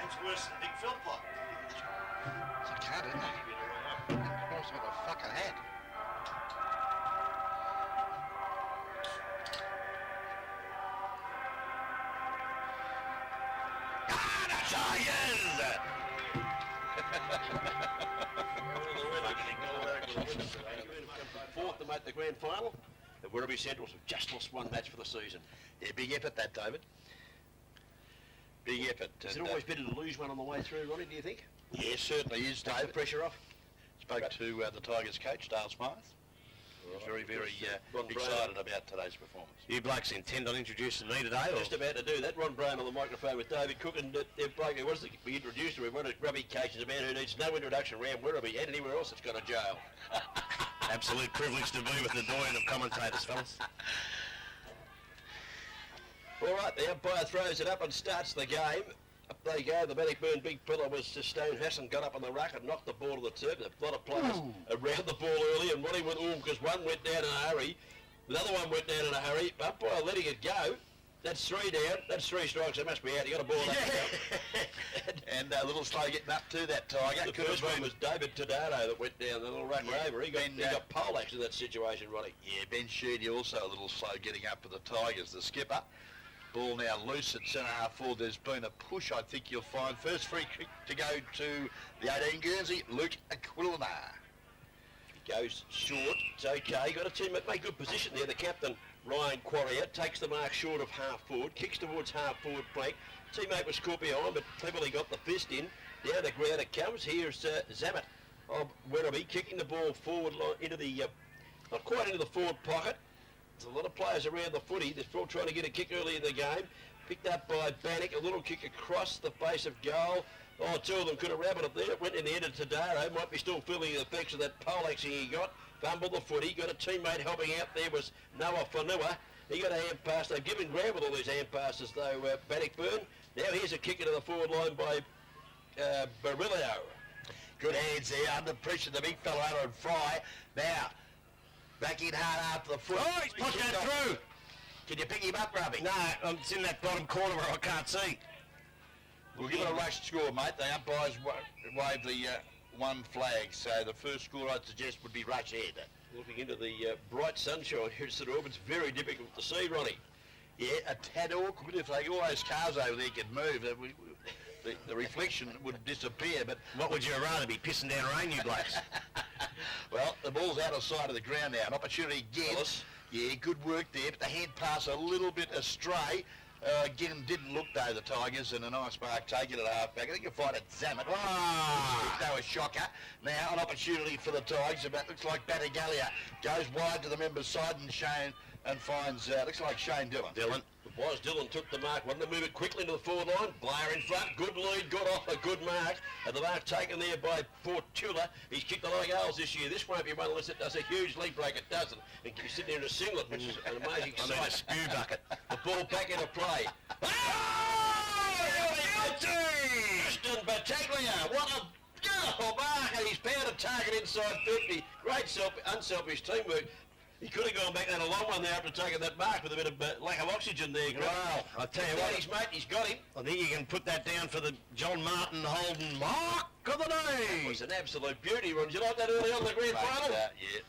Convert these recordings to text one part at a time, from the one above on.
game's worse than Big Philpot. It's a cat, isn't it? Cross with a fucking hat. Ah, the Tigers! Fourth to make the grand final. The Werribee Centrals have just lost one match for the season. Yeah, big effort that, David. Big effort. Is it always better to lose one on the way through, Ronnie, do you think? Yeah, certainly is, Take David. the pressure off. Spoke to the Tigers coach, Dale Smythe. He was very, very excited about today's performance. You blokes intend on introducing me today, or? Just about to do that. Ron Brown on the microphone with David Cook, and they're breaking. What is it? We introduced her. One of grubby cases, a man who needs no introduction around Werribee and anywhere else that's gone to jail. Absolute privilege to be with the doyen of commentators, fellas. All right, the umpire throws it up and starts the game. Up they go. The Bannocburn big fella was Stone Hassan, got up on the ruck and knocked the ball to the turf. A lot of players around the ball early, and Ronnie went because one went down in a hurry. The other one went down in a hurry. Umpire letting it go. That's three down. That's three strikes. They must be out. You got a ball up. And a little slow getting up to that Tiger. The first one was David Tadano that went down the little ruck over. He got poleaxed in that situation, Ronnie. Yeah, Ben Sheedy also a little slow getting up to the Tigers. The skipper. Ball now loose at centre half forward. There's been a push, I think you'll find. First free kick to go to the 18 Guernsey, Luke Aquilina. He goes short. It's okay. Got a teammate. Make good position there. The captain, Ryan Quarrier, takes the mark short of half forward, kicks towards half forward flank. Teammate was caught behind, but cleverly got the fist in. Down the ground it comes. Here's Zamet of Werribee kicking the ball forward into the, not quite into the forward pocket. There's a lot of players around the footy. They're still trying to get a kick early in the game. Picked up by Bannock, a little kick across the face of goal. Oh, two of them could have rabbited it there. It went in the end of Tadaro. Might be still feeling the effects of that poleaxing he got. Fumbled the footy. Got a teammate helping out there was Noah Whanua. He got a hand pass. They've given ground with all these hand passes though, Bannocburn. Now here's a kick into the forward line by Barilio. Good hands there, under pressure, the big fella Aaron Fry. Now, back in hard after the foot. Oh, he's pushed that through. Can you pick him up, Ruby? No, it's in that bottom corner where I can't see. We'll give it a rush score, mate. The umpires wave the one flag, so the first score I'd suggest would be rush head. Looking into the bright sunshine here at St Albans, very difficult to see, Ronnie. Yeah, a tad awkward. If all those cars over there could move, the reflection would disappear. But what would you rather be pissing down rain, you blokes? Well, the ball's out of sight of the ground now. An opportunity again. Yeah, good work there, but the hand pass a little bit astray. Again, didn't look though, the Tigers, and a nice mark taken at half-back. I think you'll find it Zamet. That was shocker. Now, an opportunity for the Tigers. About looks like Batagalia goes wide to the members' side and finds, looks like Shane Dillon. It was Dillon took the mark, wanted to move it quickly into the forward line. Blair in front, good lead, got off a good mark. And the mark taken there by Portula. He's kicked a lot of goals this year. This won't be one unless it does a huge lead break. It doesn't. And he's sitting there in a singlet, which is an amazing sight. I mean a spew bucket. The ball back into play. Christian Battaglia, what a goal mark, and he's found a target inside 50. Great unselfish teamwork. He could have gone back down a long one there after taking that mark with a bit of lack of oxygen there. Well, I'll tell you what, his mate, he's got him. I think you can put that down for the John Martin Holden mark of the day. It was an absolute beauty, Ron. Did you like that early on in the grand final? Yeah.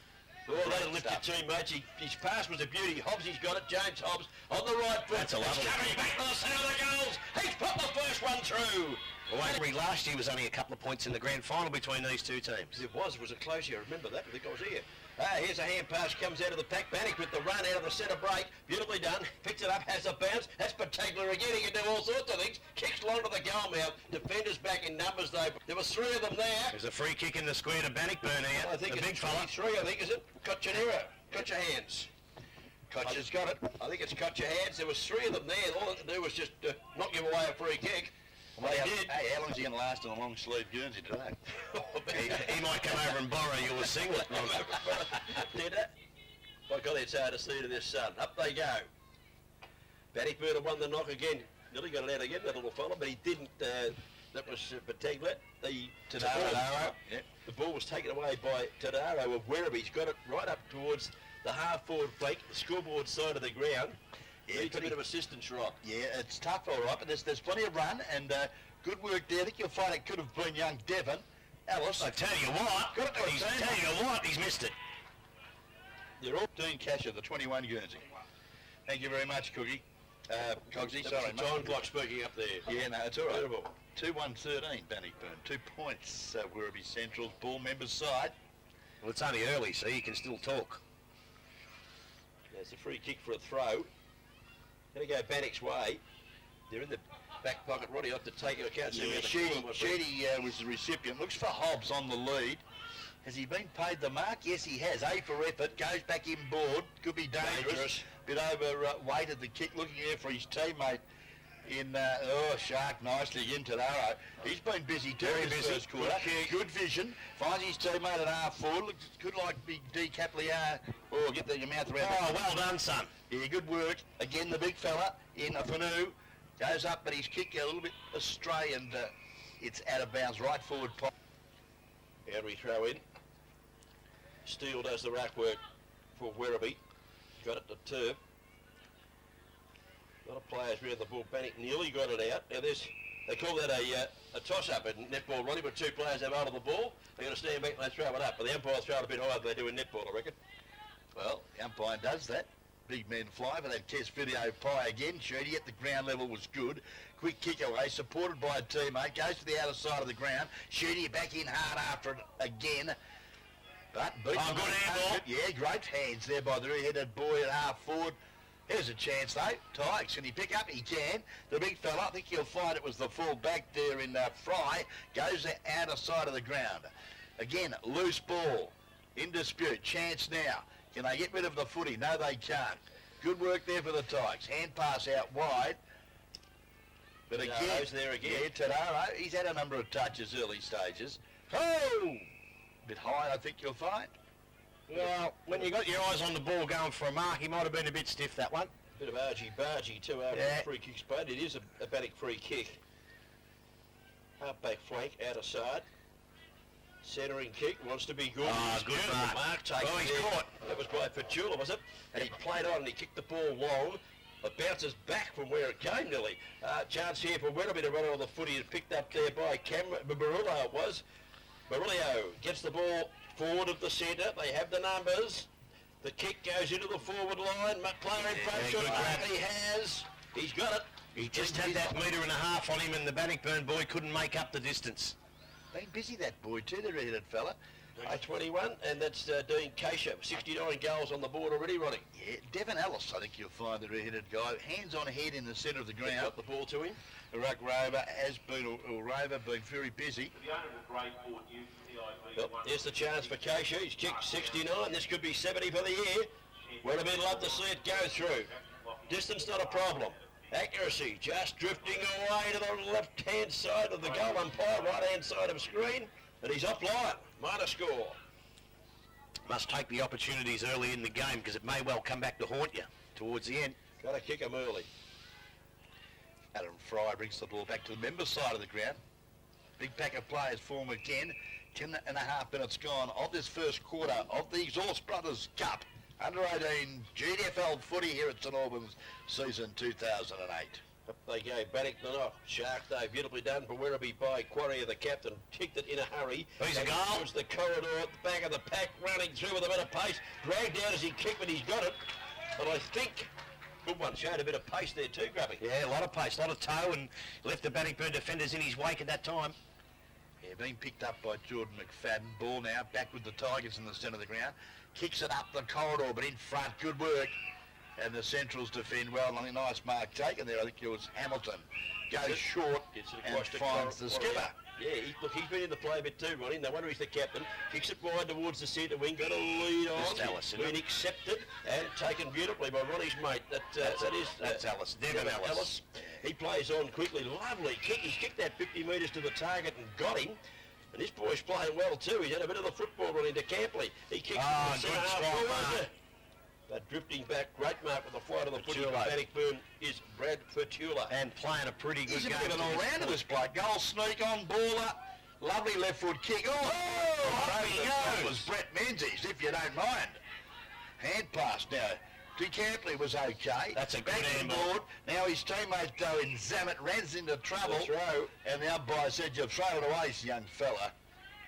Oh, that'll lift your teammates. His pass was a beauty. Hobbs, got it. James Hobbs on the right foot. That's a lovely. He's coming back to the centre of the goals. He's put the first one through. Well, last year was only a couple of points in the grand final between these two teams. It was a close year. I remember that. I think I was here. Here's a hand pass, comes out of the pack. Bannock with the run out of the centre break. Beautifully done. Picks it up, has a bounce. That's particular again. He can do all sorts of things. Kicks long to the goal mouth. Defenders back in numbers though. There was three of them there. There's a free kick in the square to Bannocburn here. I think the it's big fella. Three, I think, is it? Cochanera. Got your hands. Koch's got it. I think it's cut your hands. There was three of them there. All they could do was just not give away a free kick. Well, hey, how long's he going to last in a long sleeve Guernsey today? he might come over and borrow your singlet. Did it? By golly, it's hard to see to this sun. Up they go. Bannocburn won the knock again. Nearly got it out again, that little fella, but he didn't. That was Battaglia. Tadaro. The ball was taken away by Tadaro of Werribee. He's got it right up towards the half-forward flank, the scoreboard side of the ground. Yeah, needs a bit of assistance, right? Yeah, it's tough, all right, but there's plenty of run and good work there. I think you'll find it could have been young Devon. Alice. I tell you what, he's missed it. They're all Dean Casher, the 21 Guernsey. Thank you very much, Cookie. Cogsy, sorry, mate. Time clock speaking up there. Yeah, no, it's all right. Beautiful. 2-1-13, Bannockburn. 2 points, Werribee Central's ball members' side. Well, it's only early, so you can still talk. There's a free kick for a throw. Going to go Bannock's way. They're in the back pocket. Roddy, I have to take into account. Yeah, Sheedy was the recipient. Looks for Hobbs on the lead. Has he been paid the mark? Yes, he has. A for effort. Goes back inboard. Could be dangerous. Bit overweighted the kick. Looking there for his teammate in, Shark nicely again, Tadaro. He's been busy too in this first quarter. Good vision. Finds his teammate at half forward. Looks good like big D Caplier. Oh, get your mouth around. Oh, well done, son. Yeah, good work. Again, the big fella in a Fanu. Goes up, but his kick a little bit astray and it's out of bounds. Right forward pop. How do we throw in? Steele does the rack work for Werribee. Got it to Turb. A lot of players around the ball. Bannock nearly got it out. Now they call that a toss-up in netball, Ronnie, but 2 players have hold of the ball. They're going to stand back and they throw it up. But the umpire throw it a bit higher than they do in netball, I reckon. Well, the umpire does that. Big man fly for that test video pie again. Sheedy at the ground level was good. Quick kick away, supported by a teammate. Goes to the outer side of the ground. Sheedy back in hard after it again. But beat good handball. Yeah, great hands there by the three-headed boy at half forward. Here's a chance though. Tykes, can he pick up? He can. The big fella, I think you'll find it was the full back there in Fry. Goes the outer side of the ground. Again, loose ball. In dispute. Chance now. Can they get rid of the footy? No, they can't. Good work there for the Tykes. Hand pass out wide. But again, there again. Yeah, Tadaro, he's had a number of touches early stages. Oh! Bit high, I think you'll find. Well, when you got your eyes on the ball going for a mark, he might have been a bit stiff, that one. Bit of argy-bargy too after the free kick spade. It is a Bannock free kick. Half-back flank, outer side. Centering kick, wants to be good. Oh, good mark. Oh, he's caught. That was by Petula, was it? And he played on and he kicked the ball long. It bounces back from where it came nearly. Chance here for Werribee to run on the footy. It's picked up there by Barillo, it was. Barillo gets the ball forward of the centre. They have the numbers. The kick goes into the forward line. McClaren in front shot. He has. He's got it. He just had that metre and a half on him and the Bannocburn boy couldn't make up the distance. Been busy, that boy too, the red-headed fella. 21, and that's Dean Casher. 69 goals on the board already, Ronnie. Yeah, Devon Ellis, I think you'll find the red-headed guy. Hands on head in the centre of the ground. Got the ball to him. Ruck Rover has been, or Rover, been very busy. Well, here's the chance for Casher. He's kicked 69. This could be 70 for the year. Werribee love to see it go through. Distance not a problem. Accuracy just drifting away to the left-hand side of the goal umpire, right-hand side of screen, and he's offline. Minor score. Must take the opportunities early in the game because it may well come back to haunt you towards the end. Got to kick him early. Adam Fry brings the ball back to the members' side of the ground. Big pack of players form again. 10.5 minutes gone of this first quarter of the Exhaust Brothers Cup. Under 18 GDFL footy here at St Albans, season 2008. Up they go. Bannock the knock. Shark Day, beautifully done for Werribee by Quarrier, the captain. Kicked it in a hurry. He's a goal. Towards the corridor at the back of the pack, running through with a bit of pace. Dragged out as he kicked, but he's got it. But I think, good one, showed a bit of pace there too, Grubby. Yeah, a lot of pace, a lot of toe, and left the Bannocburn defenders in his wake at that time. Yeah, being picked up by Jordan McFadden. Ball now back with the Tigers in the centre of the ground. Kicks it up the corridor, but in front, good work. And the Centrals defend well. A nice mark taken there. I think it was Hamilton. Goes short and finds the skipper. Yeah, he's been in the play a bit too, Ronnie. No wonder he's the captain. Kicks it wide towards the centre wing. Got a lead on. That's Ellis, been accepted and taken beautifully by Ronnie's mate. That's Ellis. Devon Ellis. He plays on quickly. Lovely kick. He's kicked that 50 metres to the target and got him. And this boy's playing well too. He's had a bit of the football run into Campley. He kicks good strong mark. But drifting back, great mark with the flight of the footy. Bannockburn is Brad Fertula. And playing a pretty good game. He's a bit of an all-rounder, this bloke. Goal sneak on, baller. Lovely left foot kick. Up he goes. That was Brett Menzies, if you don't mind. Hand pass now. DeCampley was okay. That's a good back handball. board. Now his teammate Owen Zammit runs into trouble. Throw. And the umpire said, you've thrown it away, young fella.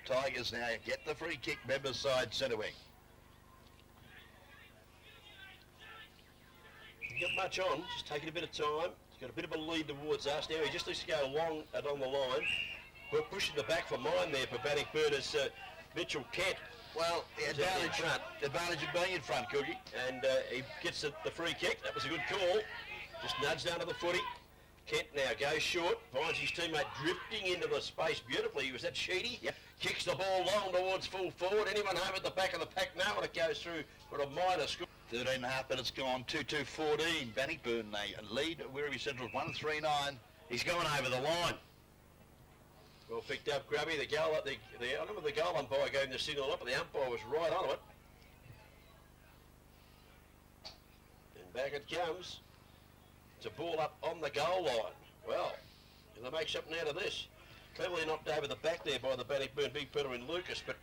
Tigers now get the free kick, members side centre wing. Not much on, just taking a bit of time. He's got a bit of a lead towards us now. He just needs to go long and on the line. We're pushing the back for mine there for Bannocburn as Mitchell Kent. Well, the advantage of being in front, Cookie. And he gets the free kick. That was a good call. Just nudged under the footy. Kent now goes short, finds his teammate drifting into the space beautifully. Was that Sheedy? Yep. Kicks the ball long towards full forward. Anyone home at the back of the pack now when it goes through for a minor score. 13.5 minutes gone, 2-2-14. Bannocburn, they lead Werribee Central 1-3-9. He's going over the line. Well picked up, Grubby. I remember the goal umpire gave him the signal up, but the umpire was right on it. And back it comes. It's a ball up on the goal line. Well, can they make something out of this? Cleverly knocked over the back there by the Bannocburn big Peter and Lucas, but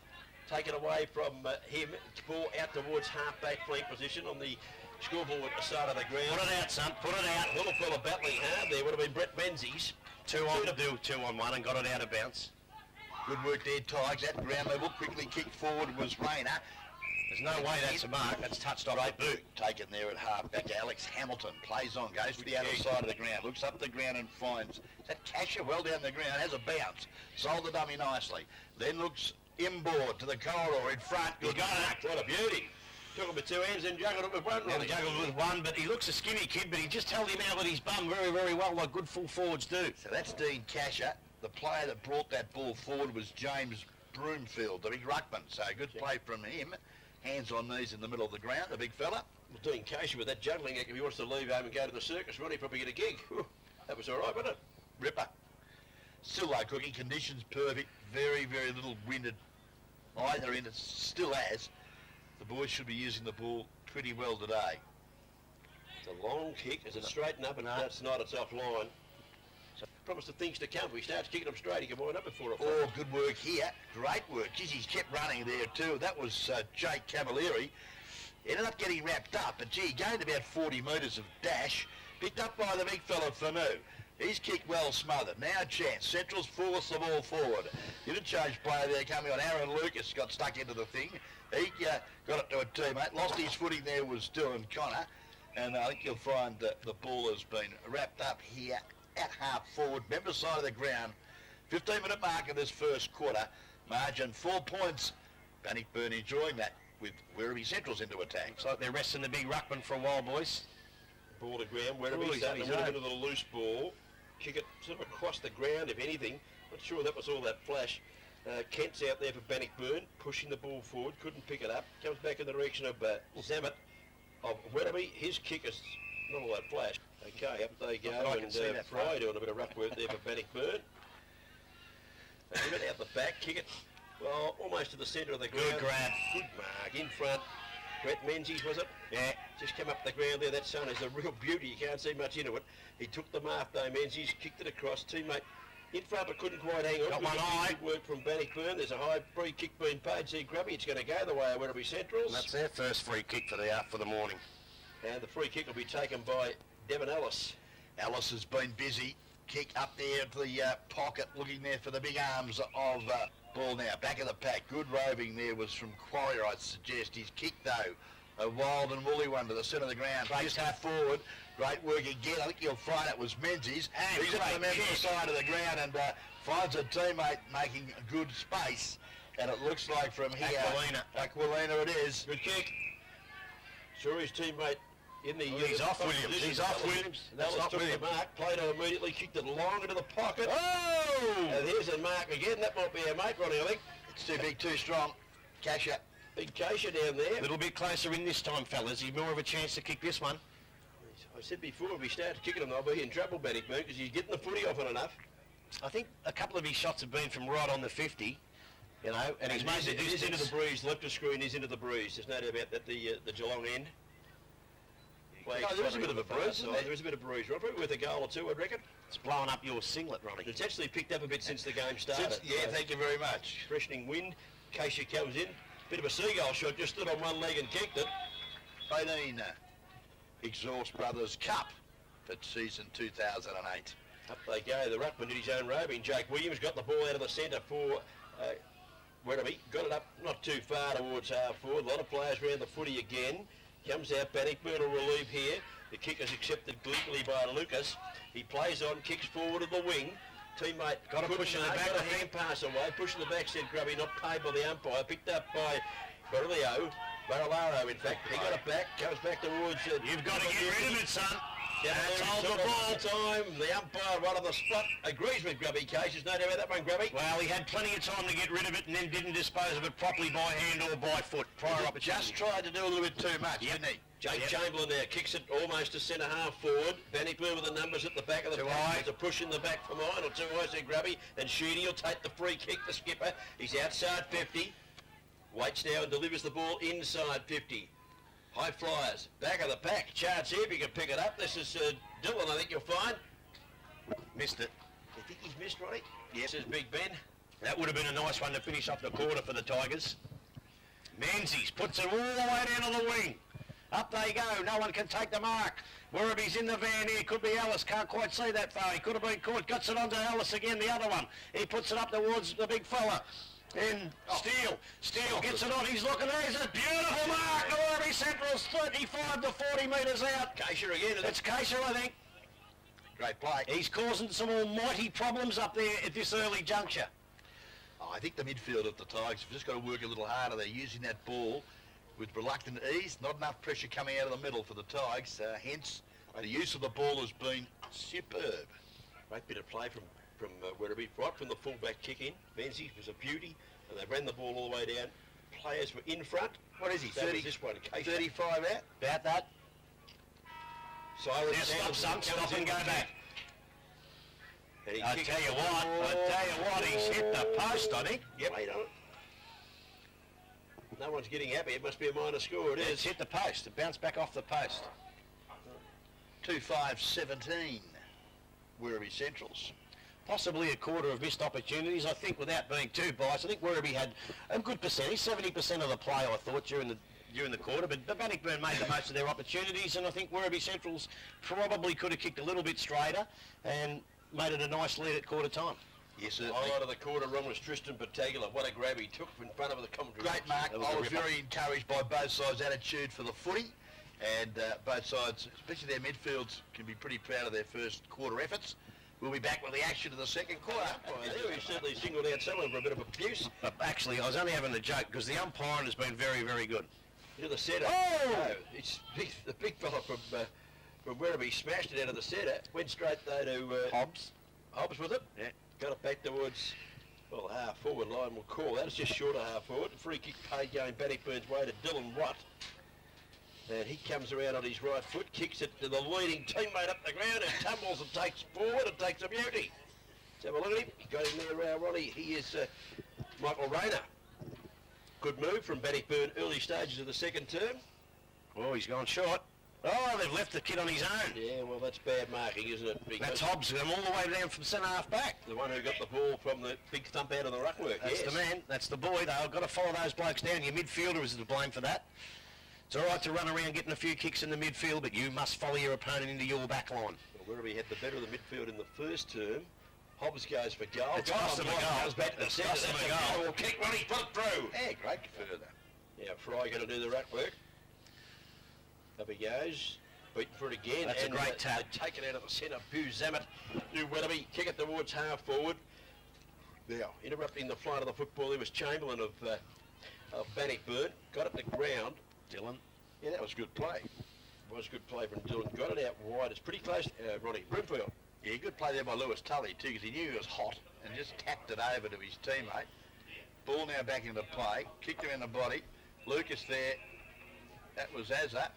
taken away from him. It's ball out towards half-back flank position on the scoreboard side of the ground. Put it out, son. Put it out. Little fella battling hard there would have been Brett Menzies. Two on one and got it out of bounce. Good work there, Tigers. At ground level, quickly kicked forward was Rayner. There's no way that's a mark. That's touched off the boot. Taken there at half-back. Alex Hamilton plays on, goes to the other side of the ground, looks up the ground and finds, is that Casher well down the ground, has a bounce, sold the dummy nicely, then looks inboard to the corridor in front. Good got it. What a beauty. Took him with two hands and juggled it with one. Now, juggled with one, but he looks a skinny kid, but he just held him out with his bum very, very well, like good full forwards do. So that's Dean Casher. The player that brought that ball forward was James Broomfield, the big ruckman. So good play from him. Hands on knees in the middle of the ground, the big fella. Well, Dean Casher with that juggling, if he wants to leave home and go to the circus, Ronnie probably get a gig. That was all right, wasn't it? Ripper. Still low cooking, conditions perfect, very, very little wind at either end. It still has. The boys should be using the ball pretty well today. It's a long kick. Is it straighten up? And no, it's not. It's offline. So promise the things to come. If he starts kicking them straight, he can wind up before a Oh, good work here. Great work. Geez, he's kept running there too. That was Jake Cavalieri. Ended up getting wrapped up, but gee, gained about 40 metres of dash. Picked up by the big fella Fanu. He's kicked well smothered. Now chance. Central's forced the ball forward. Interchange player there coming on. Aaron Lucas got stuck into the thing. He got it to a teammate. Lost his footing there was Dylan Connor. And I think you'll find that the ball has been wrapped up here at half forward. Member side of the ground. 15-minute mark of this first quarter. Margin 4 points. Bannocburn enjoying that with Werribee Central's into attack. Looks like they're resting the big ruckman for a while, boys. Ball to ground. Werribee starting a little bit of the loose ball. Kick it sort of across the ground, if anything. Not sure that was all that flash. Kent's out there for Bannocburn, pushing the ball forward, couldn't pick it up. Comes back in the direction of Zammit of Werribee. His kick is not all that flash. Okay, up they go, and Fry doing a bit of rough work there for Bannocburn. Hit it out the back, kick it, well, almost to the centre of the ground. Good grab. Good mark, in front. Brett Menzies, was it? Yeah. Just come up the ground there. That sun is a real beauty. You can't see much into it. He took the mark though, Menzies, kicked it across. Teammate in front but couldn't quite hang on. Got one eye. Good work from Bannocburn. There's a high free kick being paid. See Grubby, it's going to go the way of Werribee Centrals. And that's their first free kick for the morning. And the free kick will be taken by Devon Ellis. Ellis has been busy. Kick up there to the pocket, looking there for the big arms of ball now. Back of the pack. Good roving there was from Quarry, I'd suggest. His kick, though, a wild and woolly one to the centre of the ground. Just up forward. Great work again. I think you'll find it was Menzies. And he's at the member side of the ground and finds a teammate making good space. And it looks like from here... Aquilina it is. Good kick. Sure, his teammate in the... he's off Williams. He's off Williams. Ellis took the mark. Plato immediately kicked it long into the pocket. Oh! And here's a mark again. That might be our mate, Ronnie, I think. It's too big, too strong. Cash up. Big Casher down there. A little bit closer in this time, fellas. He's more of a chance to kick this one. I said before, if he starts kicking them, they'll be in trouble, Bannocburn, because he's getting the footy off it enough. I think a couple of his shots have been from right on the 50, you know, and he's made the distance. He's into the breeze, left of screen, he's into the breeze. There's no doubt about that, the Geelong end. There is a bit of a bruise, isn't there? There is a bit of bruise, Rob. Probably worth a goal or two, I'd reckon. It's blowing up your singlet, Ronnie. It's actually picked up a bit since the game started. Thank you very much. Freshening wind. Casey comes in. Bit of a seagull shot, just stood on one leg and kicked it. 18 Exhaust Brothers Cup for season 2008. Up they go. The ruckman did his own roving. Jake Williams got the ball out of the centre for Werribee. Got it up not too far towards half forward. A lot of players around the footy again. Comes out. Bannocburn will relieve here. The kick is accepted gleefully by Lucas. He plays on, kicks forward to the wing. Teammate got to push in the back. Got a hand pass away. Pushing the back, said Grubby, not paid by the umpire. Picked up by Barillaro, in fact. He got it back. Goes back towards... You've got to get rid of it, son. That's hold the ball time. The umpire right on the spot agrees with Grubby Cases. No doubt about that one, Grubby. Well, he had plenty of time to get rid of it and then didn't dispose of it properly by hand or by foot. Prior opportunity. Just tried to do a little bit too much, didn't he? Jake Chamberlain there kicks it almost to centre half forward. Bannocburn with the numbers at the back of the pack. There's a push in the back from mine, or too high, said Grubby. And Sheedy will take the free kick, the skipper. He's outside 50. Waits now and delivers the ball inside 50. High flyers, back of the pack. Chance here if you can pick it up. This is Dylan, I think you'll find. Missed it. You think he's missed, Ronnie? Yes, says Big Ben. That would have been a nice one to finish off the quarter for the Tigers. Menzies puts it all the way down to the wing. Up they go. No one can take the mark. Werribee's in the van here. Could be Ellis. Can't quite see that far. He could have been caught. Gets it onto Ellis again, the other one. He puts it up towards the big fella. And Steele gets it on. He's looking there. He's a beautiful mark. Werribee Central's 35 to 40 metres out. Kaysher again. It's Kaysher, I think. Great play. He's causing some almighty problems up there at this early juncture. Oh, I think the midfield of the Tigers have just got to work a little harder. They're using that ball with reluctant ease. Not enough pressure coming out of the middle for the Tigers. Hence, the use of the ball has been superb. Great bit of play from Werribee, right from the full-back kick-in. Menzies was a beauty, and they ran the ball all the way down. Players were in front. What is he, 30, this one, 35 out? About that. Cyrus now stop and go back. And I tell you what, he's hit the post, I think. Yep. Wait on it. No one's getting happy. It must be a minor score. It is. It's hit the post. It bounced back off the post. 2-5-17. Werribee Centrals. Possibly a quarter of missed opportunities, I think, without being too biased. I think Werribee had a good percentage, 70% of the play, I thought, during the quarter, but Bannocburn made the most of their opportunities, and I think Werribee Centrals probably could have kicked a little bit straighter and made it a nice lead at quarter time. Yes, the highlight of the quarter run was Tristan Battaglia. What a grab he took in front of the commentary. Great mark. I was very encouraged by both sides' attitude for the footy, and both sides, especially their midfields, can be pretty proud of their first quarter efforts. We'll be back with the action of the second quarter. He certainly singled out someone for a bit of abuse. Actually, I was only having a joke because the umpiring has been very, very good. To the centre. Oh! It's the big fella from Werribee smashed it out of the centre. Went straight though to Hobbs. Hobbs with it. Yeah. Got it back towards, well, half forward line we'll call that. It's just short of half forward. Free kick paid going Bannocburn's way to Dylan Watt. And he comes around on his right foot, kicks it to the leading teammate up the ground, and tumbles and takes forward and takes a beauty. Let's have a look at him. Got him there, Ronnie. He is Michael Rayner. Good move from Bannocburn early stages of the second term. Oh, he's gone short. Oh, they've left the kid on his own. Yeah, well, that's bad marking, isn't it? Because that's Hobbs, them all the way down from centre half back. The one who got the ball from the big thump out of the ruckwork. That's the man. That's the boy. They've got to follow those blokes down. Your midfielder is to blame for that. It's all right to run around getting a few kicks in the midfield, but you must follow your opponent into your back line. Well, Werribee had the better of the midfield in the first term. Hobbs goes for goal. It's cost him a goal. Goes back to the centre. That's a goal. Kick, Ronnie, put it through. Yeah, great further. Yeah, Fry going to do the ruck work. Up he goes. Beaten for it again. That's a great tap. Take it out of the centre. Bew Zammit to Werribee. Kick it towards half forward. Now, interrupting the flight of the football, there was Chamberlain of Bannocburn. Got it to ground. Dylan. Yeah, that was good play. It was good play from Dylan. Got it out wide. It's pretty close, Ronnie. Broomfield. Yeah, good play there by Lewis Tully too, because he knew he was hot and just tapped it over to his teammate. Ball now back into play. Kicked him in the body. Lucas there. That was Azza.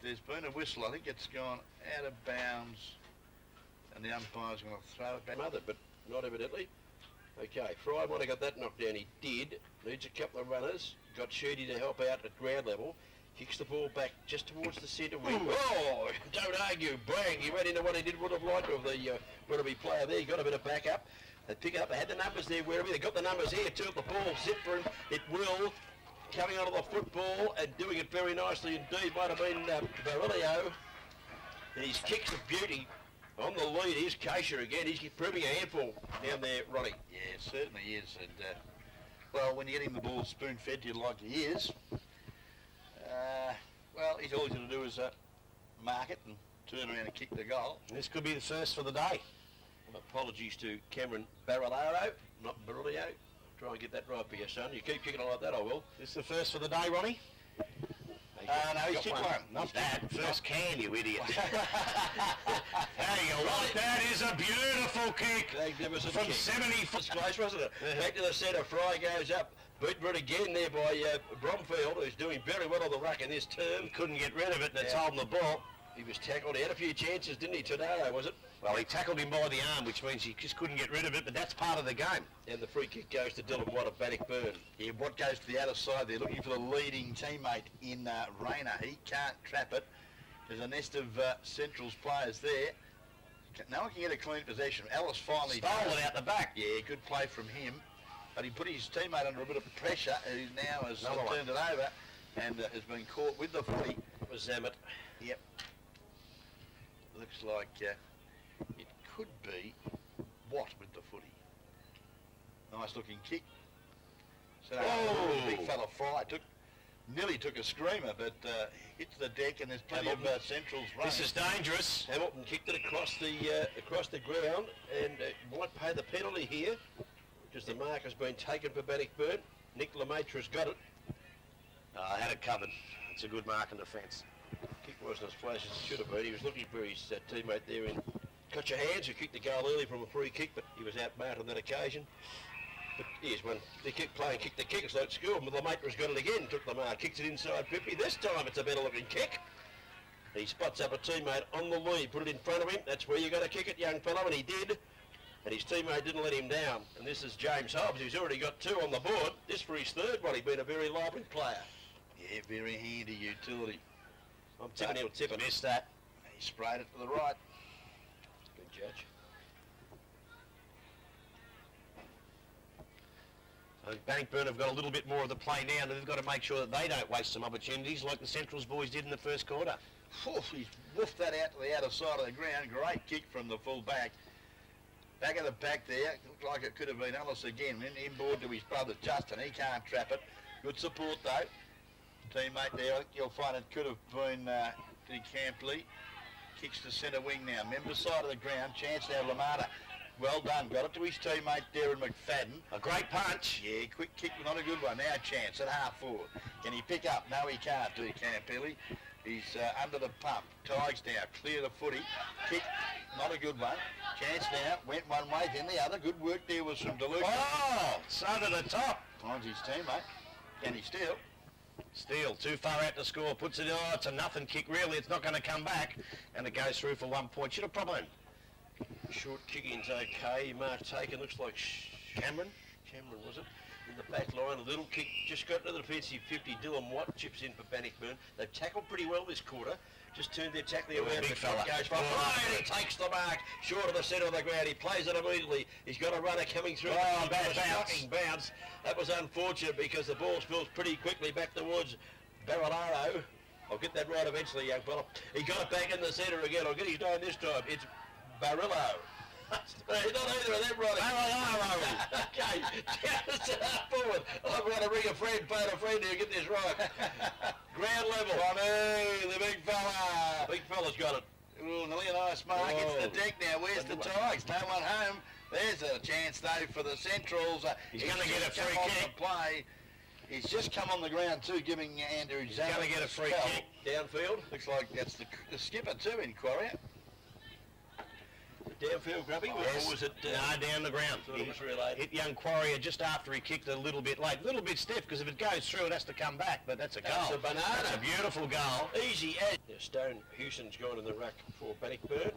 There's been a whistle. I think it's gone out of bounds, and the umpire's going to throw it back. But not evidently. Okay, Fry might have got that knocked down. He did. Needs a couple of runners. Got Sheedy to help out at ground level. Kicks the ball back just towards the centre wing. Oh, don't argue. Bang. He went into what he would have liked of the Werribee player there. He got a bit of backup. They pick it up. They had the numbers there, Werribee. They got the numbers here too. The ball zip for him. It will. coming onto the football and doing it very nicely indeed. Might have been Werribee. And his kick's a beauty. On the lead is Keisha again. He's proving a handful down there, Ronnie. Yeah, it certainly is. And, well, when you're getting the ball spoon-fed to you like he is, well, he's all he's going to do is mark it and turn around and kick the goal. This could be the first for the day. Apologies to Cameron Barillaro, not Barilio. Try and get that right for your son. You keep kicking it like that, I will. This is the first for the day, Ronnie? No, he's kicked one. Not that. First can, you idiot. There you go. Right. That is a beautiful kick. Magnificent From kick. 70 foot. Close, wasn't it? Back to the centre. Fry goes up. Beaten it again there by Bromfield, who's doing very well on the ruck in this term. Couldn't get rid of it, and it's holding the ball. He was tackled. He had a few chances, didn't he, Tadaro, was it? Well, he tackled him by the arm, which means he just couldn't get rid of it, but that's part of the game. And the free kick goes to Dylan Watt of Bannocburn. Yeah, Watt goes to the outer side. They're looking for the leading teammate in Rayner. He can't trap it. There's a nest of Central's players there. No one can get a clean possession. Ellis finally stole it out the back. Yeah, good play from him. But he put his teammate under a bit of pressure, who now has turned it over and has been caught with the footy. It was Zammit. Yep. Looks like it could be Watt with the footy. Nice looking kick. So big fella Fry nearly took a screamer, but hits the deck, and there's plenty of Central's running. This is dangerous. Hamilton kicked it across the ground, and might pay the penalty here, because the mark has been taken for Bannocburn. Nick Lemaitre's got it. I had it covered. It's a good mark and defence. Kick wasn't as flash as it should have been. He was looking for his teammate there in Cutcher Hands, who kicked the goal early from a free kick, but he was outmarked on that occasion. But yes, when they kicked the kick, it's like school. Lemaitra's got it again, took the mark, kicks it inside 50. This time it's a better looking kick. He spots up a teammate on the lead, put it in front of him. That's where you got to kick it, young fellow, and he did. And his teammate didn't let him down. And this is James Hobbs, who's already got 2 on the board. This for his third one. He's been a very lively player. Yeah, very handy utility. I'm tipping he'll tip it. Missed that. He sprayed it to the right. Good judge. Bannocburn have got a little bit more of the play now, and they've got to make sure that they don't waste some opportunities like the Central's boys did in the first quarter. He's woofed that out to the outer side of the ground. Great kick from the full back. Back of the back there. Looked like it could have been Ellis again. Inboard to his brother Justin. He can't trap it. Good support though. Teammate there. I think you'll find it could have been Campley. Kicks to centre wing now. Member side of the ground. Chance now Lamata. Well done. Got it to his teammate Darren McFadden. A great punch. Yeah, quick kick, not a good one. Now Chance at half forward. Can he pick up? No, he can't do Campelli. He's under the pump. Tigers now. Clear the footy. Kick, not a good one. Chance now. Went one way, then the other. Good work there was from DeLuca. Oh, it's over the top. Finds his teammate. Can he steal? Steele, too far out to score. Puts it, it's a nothing kick really. It's not going to come back. And it goes through for 1 point. Should have problem. Short kicking's okay. Mark taken. Looks like Cameron was it? In the back line, a little kick. Just got to the defensive 50. Dylan Watt chips in for Bannocburn. They've tackled pretty well this quarter. Just turned their tackling around. Big fella. Goes for and he takes the mark. Short of the centre of the ground. He plays it immediately. He's got a runner coming through. Oh, bad shocking bounce. That was unfortunate because the ball spills pretty quickly back towards Barillaro. I'll get that right eventually, young fella. He got it back in the centre again. I'll get his name this time. It's Barillo. Not either of them, Ronnie. Barilaro. Okay, just forward. I'm going to ring a friend, phone a friend here, get this right. Ground level. Ronnie, the big fella. Big fella's got it. Ooh, nearly a nice mark. It's the deck now. Where's the Tigers? No one home. There's a chance, though, for the Centrals. He's going to get a free kick. Play. He's just come on the ground, too, giving Andrew Zammit. He's going to get a free kick. Downfield. Looks like that's the skipper, too, in Quarrier. Downfield grubby, or was it... no, down the ground. It was related. Hit young Quarrier just after he kicked a little bit late. A little bit stiff, because if it goes through, it has to come back, but that's a goal. That's a banana. That's a beautiful goal. Easy as... Yeah, Stone Hewson's gone in the ruck for Bannocburn.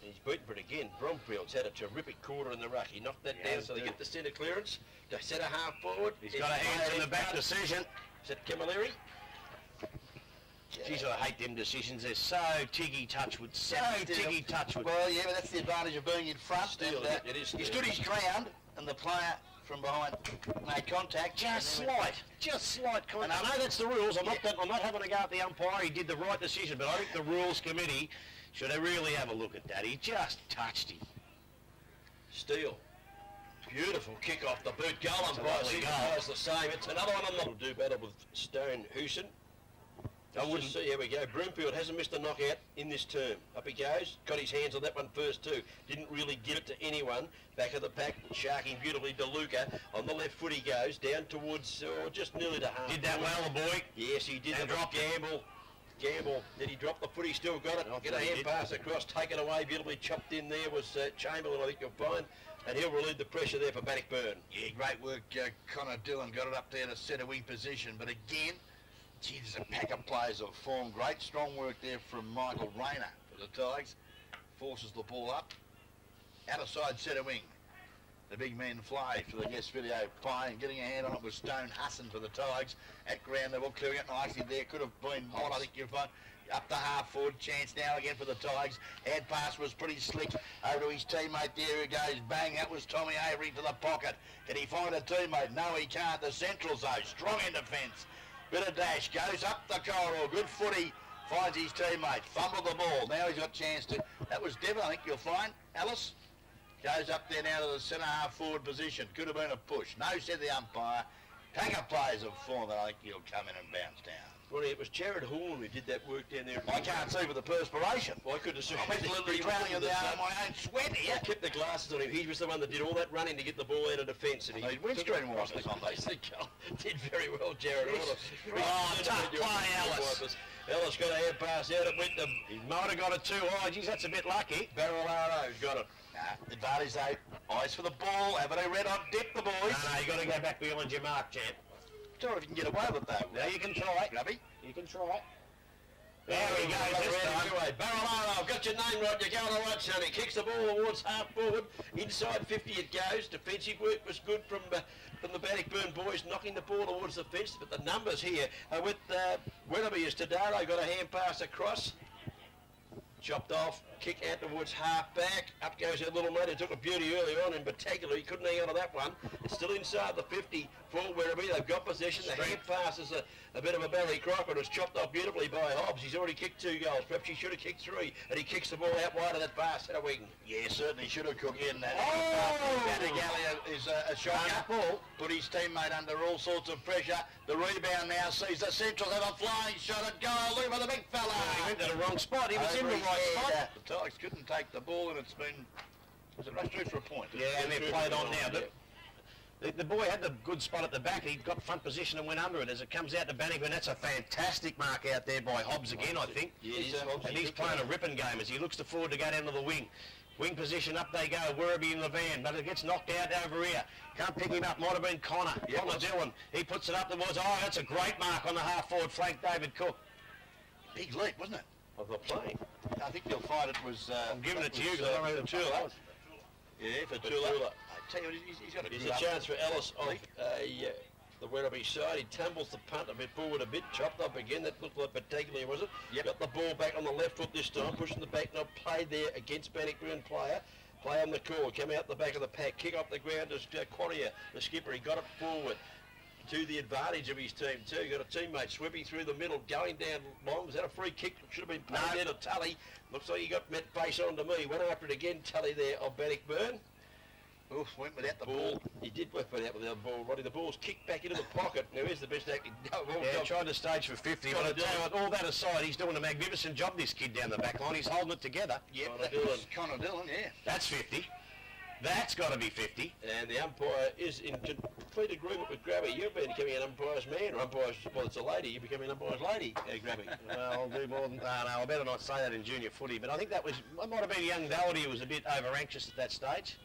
He's beaten for it again. Bromfield's had a terrific quarter in the ruck. He knocked that down so they get the centre clearance. To centre half forward. He's got a hands in the back decision. Is that Camilleri? Geez, I hate them decisions. They're so tiggy touchwood. So tiggy touchwood. Well, yeah, but that's the advantage of being in front. Still, And, it is. he stood his ground, and the player from behind, made contact. Just slight contact. And I know that's the rules. I'm not having a go at the umpire. He did the right decision, but I think the rules committee should really have a look at that. He just touched him. Steele. Beautiful kick off the boot. Goal umpire goes the same. It's another one on the... We'll do better with Stone Hoosen. I wouldn't see. Here we go. Broomfield hasn't missed a knockout in this term. Up he goes. Got his hands on that one first too. Didn't really give it to anyone. Back of the pack, sharking beautifully DeLuca. On the left foot he goes. Down towards, just nearly to half. Did that well, the boy. Yes, he did. And drop Gamble. Did he drop the foot? He still got it. Get a hand pass across. Take it away. Beautifully chopped in there was Chamberlain, I think you'll find. And he'll relieve the pressure there for Bannocburn. Yeah, great work. Connor Dillon got it up there to centre wing position. But again, gee, there's a pack of players of form. Great strong work there from Michael Rayner for the Tigers. Forces the ball up. Out of side centre wing. The big man fly for the guest video playing. Getting a hand on it was Stone Husson for the Tigers. At ground level, clearing it nicely there. Could have been hot, I think you'll find. Up the half forward, chance now again for the Tigers. Hand pass was pretty slick over to his teammate there who goes bang. That was Tommy Avery to the pocket. Can he find a teammate? No, he can't. The Centrals though, strong in defence. Bit of dash, goes up the corridor, good footy, finds his teammate, fumbled the ball. Now he's got a chance to, that was Devon, I think you'll find. Alice goes up there now to the centre half forward position. Could have been a push. No, said the umpire. Pack of players of form that I think he'll come in and bounce down. Well, it was Jared Horn who did that work down there. I can't see with the perspiration. Well, I could have seen. I'm literally drowning in my own sweat here. I kept the glasses on him. He was the one that did all that running to get the ball out of defence. And he windscreen wipers on those. Did very well, Jared Horn. Oh, tough play, Ellis. Ellis got a hand pass out. It went to... He might have got it too high. Geez, that's a bit lucky. Barolaro's got it. Advantage though. Eyes for the ball. Have a red hot dip, the boys. No, you got to go back behind your mark, champ. Don't know if you can get away with it though. Now you can try it. Grubby. You can try it. There we go. Barolaro, got your name right. You're going all right, son. He kicks the ball towards half forward. Inside 50 it goes. Defensive work was good from the Bannocburn boys, knocking the ball towards the fence. But the numbers here are with Werribee as Tadaro got a hand pass across. Chopped off, kick out towards half back. Up goes that little mate who took a beauty early on in particular. He couldn't hang on to that one. It's still inside the 50 for Werribee. They've got possession. The hand pass is a bit of a Barry Crocker. It was chopped off beautifully by Hobbs. He's already kicked 2 goals. Perhaps he should have kicked 3. And he kicks the ball out wide of that pass. Head wing. Yeah, certainly should have cooked in that. Oh! Is a shocker. Ball. Put his teammate under all sorts of pressure. The rebound now sees the Centrals have a flying shot at goal. Look at the big fella. He went to the wrong spot. He was in the right spot. The Tigers couldn't take the ball, and it's been... Was it rushed through for a point? Yeah, and they're played on now. The boy had the good spot at the back. He got front position and went under it as it comes out to Bannocburn. That's a fantastic mark out there by Hobbs again, I think. Yes, and he's playing a ripping game as he looks forward to go down to the wing. Wing position, up they go. Werribee in the van, but it gets knocked out over here. Can't pick him up. Might have been Connor. Connor Dillon. He puts it up towards... Oh, that's a great mark on the half-forward flank, David Cook. Big leap, wasn't it? Of the play. I think you'll find it was... I'm giving it to you because I don't know who the Tula. Yeah, for Tula. I tell you, he's got a good... There's a chance for Ellis off the Werribee side. He tumbles the punt a bit forward a bit, chopped up again. That looked like particularly, was it? Yep. Got the ball back on the left foot this time, pushing the back knob, played there against Bannocburn player. Play on the core, come out the back of the pack, kick off the ground to Quarrier, the skipper. He got it forward to the advantage of his team too. Got a teammate sweeping through the middle, going down long. Was that a free kick? Should have been paid there to Tully. Looks like he got met face on to me. Went after it again, Tully there of Bannocburn. Oof, went without the ball. He did went without the ball, Roddy. The ball's kicked back into the pocket. Now here's the best acting. Yeah, tried to stage for 50. But I tell you what, all that aside, he's doing a magnificent job, this kid down the back line. He's holding it together. Yep, that was Connor Dillon, yeah. That's 50. That's got to be 50. And the umpire is in complete agreement with Grabby. You've been becoming an umpire's man, or umpire's, well, it's a lady. You're becoming an umpire's lady, Grabby. Well, I'll do more than... No, I better not say that in junior footy. But I think that might have been young Doherty who was a bit over-anxious at that stage.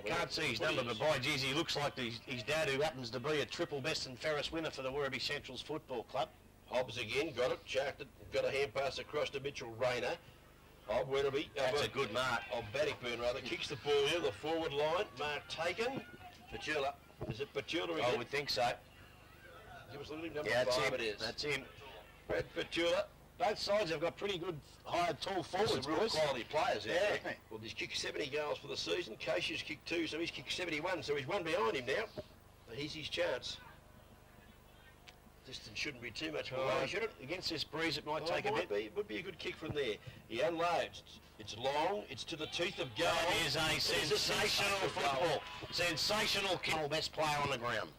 Can't see his number, but by geez, he looks like his dad, who happens to be a triple best and fairest winner for the Werribee Centrals Football Club. Hobbs again, got it, chucked it, got a hand pass across to Mitchell Rayner. Of Werribee. That's a good mark. Of Bannocburn, rather. Kicks the ball in the forward line. Mark taken. Petula. Is it Petula again? I would think so. Give us a little number yeah, 5 it is. That's him. Brad Petula. both sides have got pretty good, high, tall forwards, Some real boys. quality players there, Yeah. isn't he? Well, he's kicked 70 goals for the season. Casey's kicked 2, so he's kicked 71. So he's one behind him now. So here's his chance. Distance shouldn't be too much below, should it? Against this breeze, it might Oh, take a bit. it would be a good kick from there. He unloads. It's long. It's to the teeth of goal. That is a There's sensational goal. football. Sensational kick. Best player on the ground.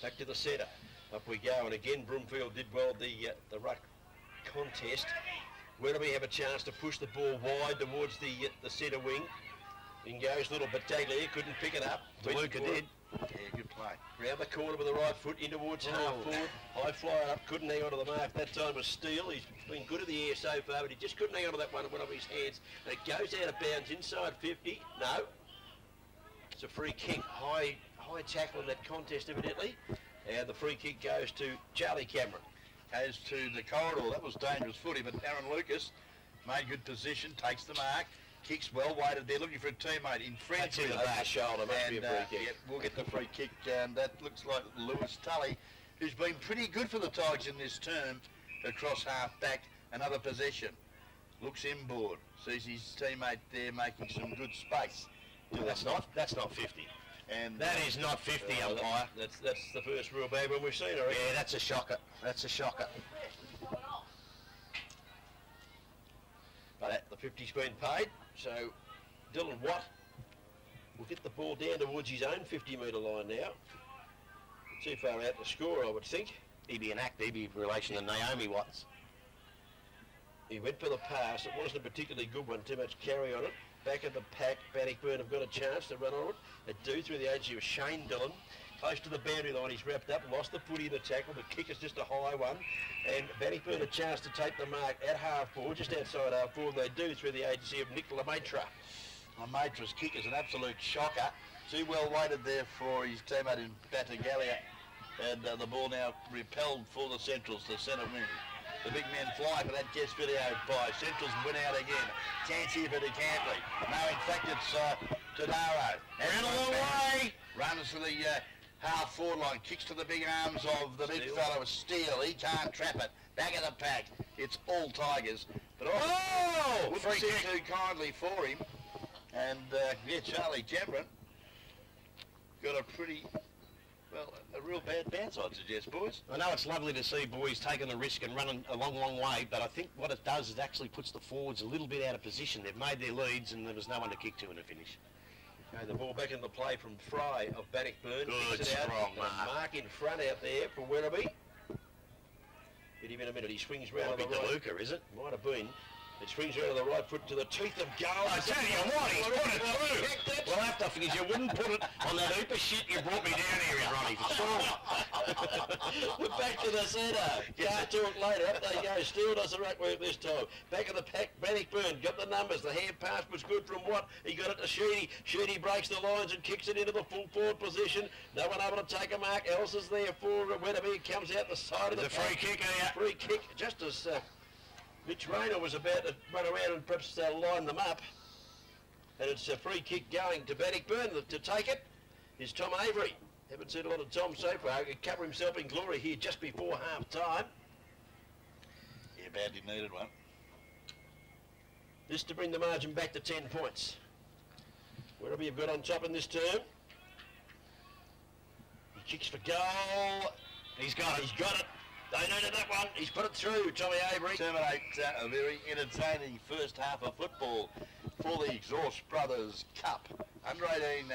Back to the centre. Up we go. And again, Broomfield did well the ruck contest. Werribee have a chance to push the ball wide towards the centre wing. In goes little Battaglia. Couldn't pick it up. DeLuca did. Yeah, good play. Round the corner with the right foot in towards half forward. High flyer up, couldn't hang on to the mark. That time was Steele. He's been good in the air so far, but he just couldn't hang on to that one in one of his hands. And it goes out of bounds inside 50. No. It's a free kick. High tackle in that contest, evidently. And the free kick goes to Charlie Cameron. Goes to the corridor. That was dangerous footy, but Aaron Lucas made good position, takes the mark, kicks well weighted there, looking for a teammate in front. That's in the back shoulder, must be a free kick. Yeah, we'll get the free kick, and that looks like Lewis Tully, who's been pretty good for the Tigers in this term, across half back, another possession. Looks inboard, sees his teammate there making some good space. That's not 50. And That is not 50, umpire. That's the first real bad one we've seen, I reckon. Yeah, that's a shocker. That's a shocker. But the 50's been paid, so Dylan Watt will get the ball down towards his own 50-metre line now. Too far out to score, I would think. He'd be an act, he'd be in relation to Naomi Watts. He went for the pass. It wasn't a particularly good one, too much carry on it. Back of the pack, Bannocburn have got a chance to run on it. They do through the agency of Shane Dillon. Close to the boundary line, he's wrapped up, lost the footy in the tackle. The kick is just a high one. And Bannocburn a chance to take the mark at half forward, just outside half forward. They do through the agency of Nick Lemaitre. Lemaitre's kick is an absolute shocker. Too well weighted there for his teammate in Battaglia. And the ball now repelled for the Centrals, the centre wing. The big men fly for that guest video by. Centrals win out again. Chance here for DeCampley. No, in fact, it's Tadaro. Ran a long way. Runs to the half forward line. Kicks to the big arms of the big fellow with Steele. He can't trap it. Back of the pack. It's all Tigers. But wouldn't free sit kick. too kindly for him. And, yeah, Charlie Cameron got a pretty... Well, a real bad bounce, I'd suggest, boys. I know it's lovely to see boys taking the risk and running a long, long way, but I think what it does is actually puts the forwards a little bit out of position. They've made their leads and there was no one to kick to in the finish. Okay, the ball back in the play from Fry of Bannocburn. Good, Kicks it out. strong And a mark in front out there for Werribee. Hit him in a minute. He swings round Might to be the right. DeLuca, is it? Might have been. It swings around to the right foot to the teeth of goal. I tell you what, he's put it through. Well, after because you wouldn't put it on that heap of shit you brought me down here in, Ronnie, for sure. We're back to the centre. Can't do it later. Up they go. Steele does the right work this time. Back of the pack, Bannocburn got the numbers. The hand pass was good from Watt. He got it to Sheedy. Sheedy breaks the lines and kicks it into the full forward position. No one able to take a mark. Else is there for Werribee. Comes out the side of the free kick here. Free kick, just as Mitch Rayner was about to run around and perhaps line them up. And it's a free kick going to Bannocburn. To take it is Tom Avery. Haven't seen a lot of Tom so far. He could cover himself in glory here just before half time. Yeah, badly needed one. This to bring the margin back to 10 points. Werribee have got on top in this term. He kicks for goal. He's got it. He's got it. They needed that one. He's put it through, Tommy Avery. Terminate a very entertaining first half of football for the Exhaust Brothers Cup. Under 18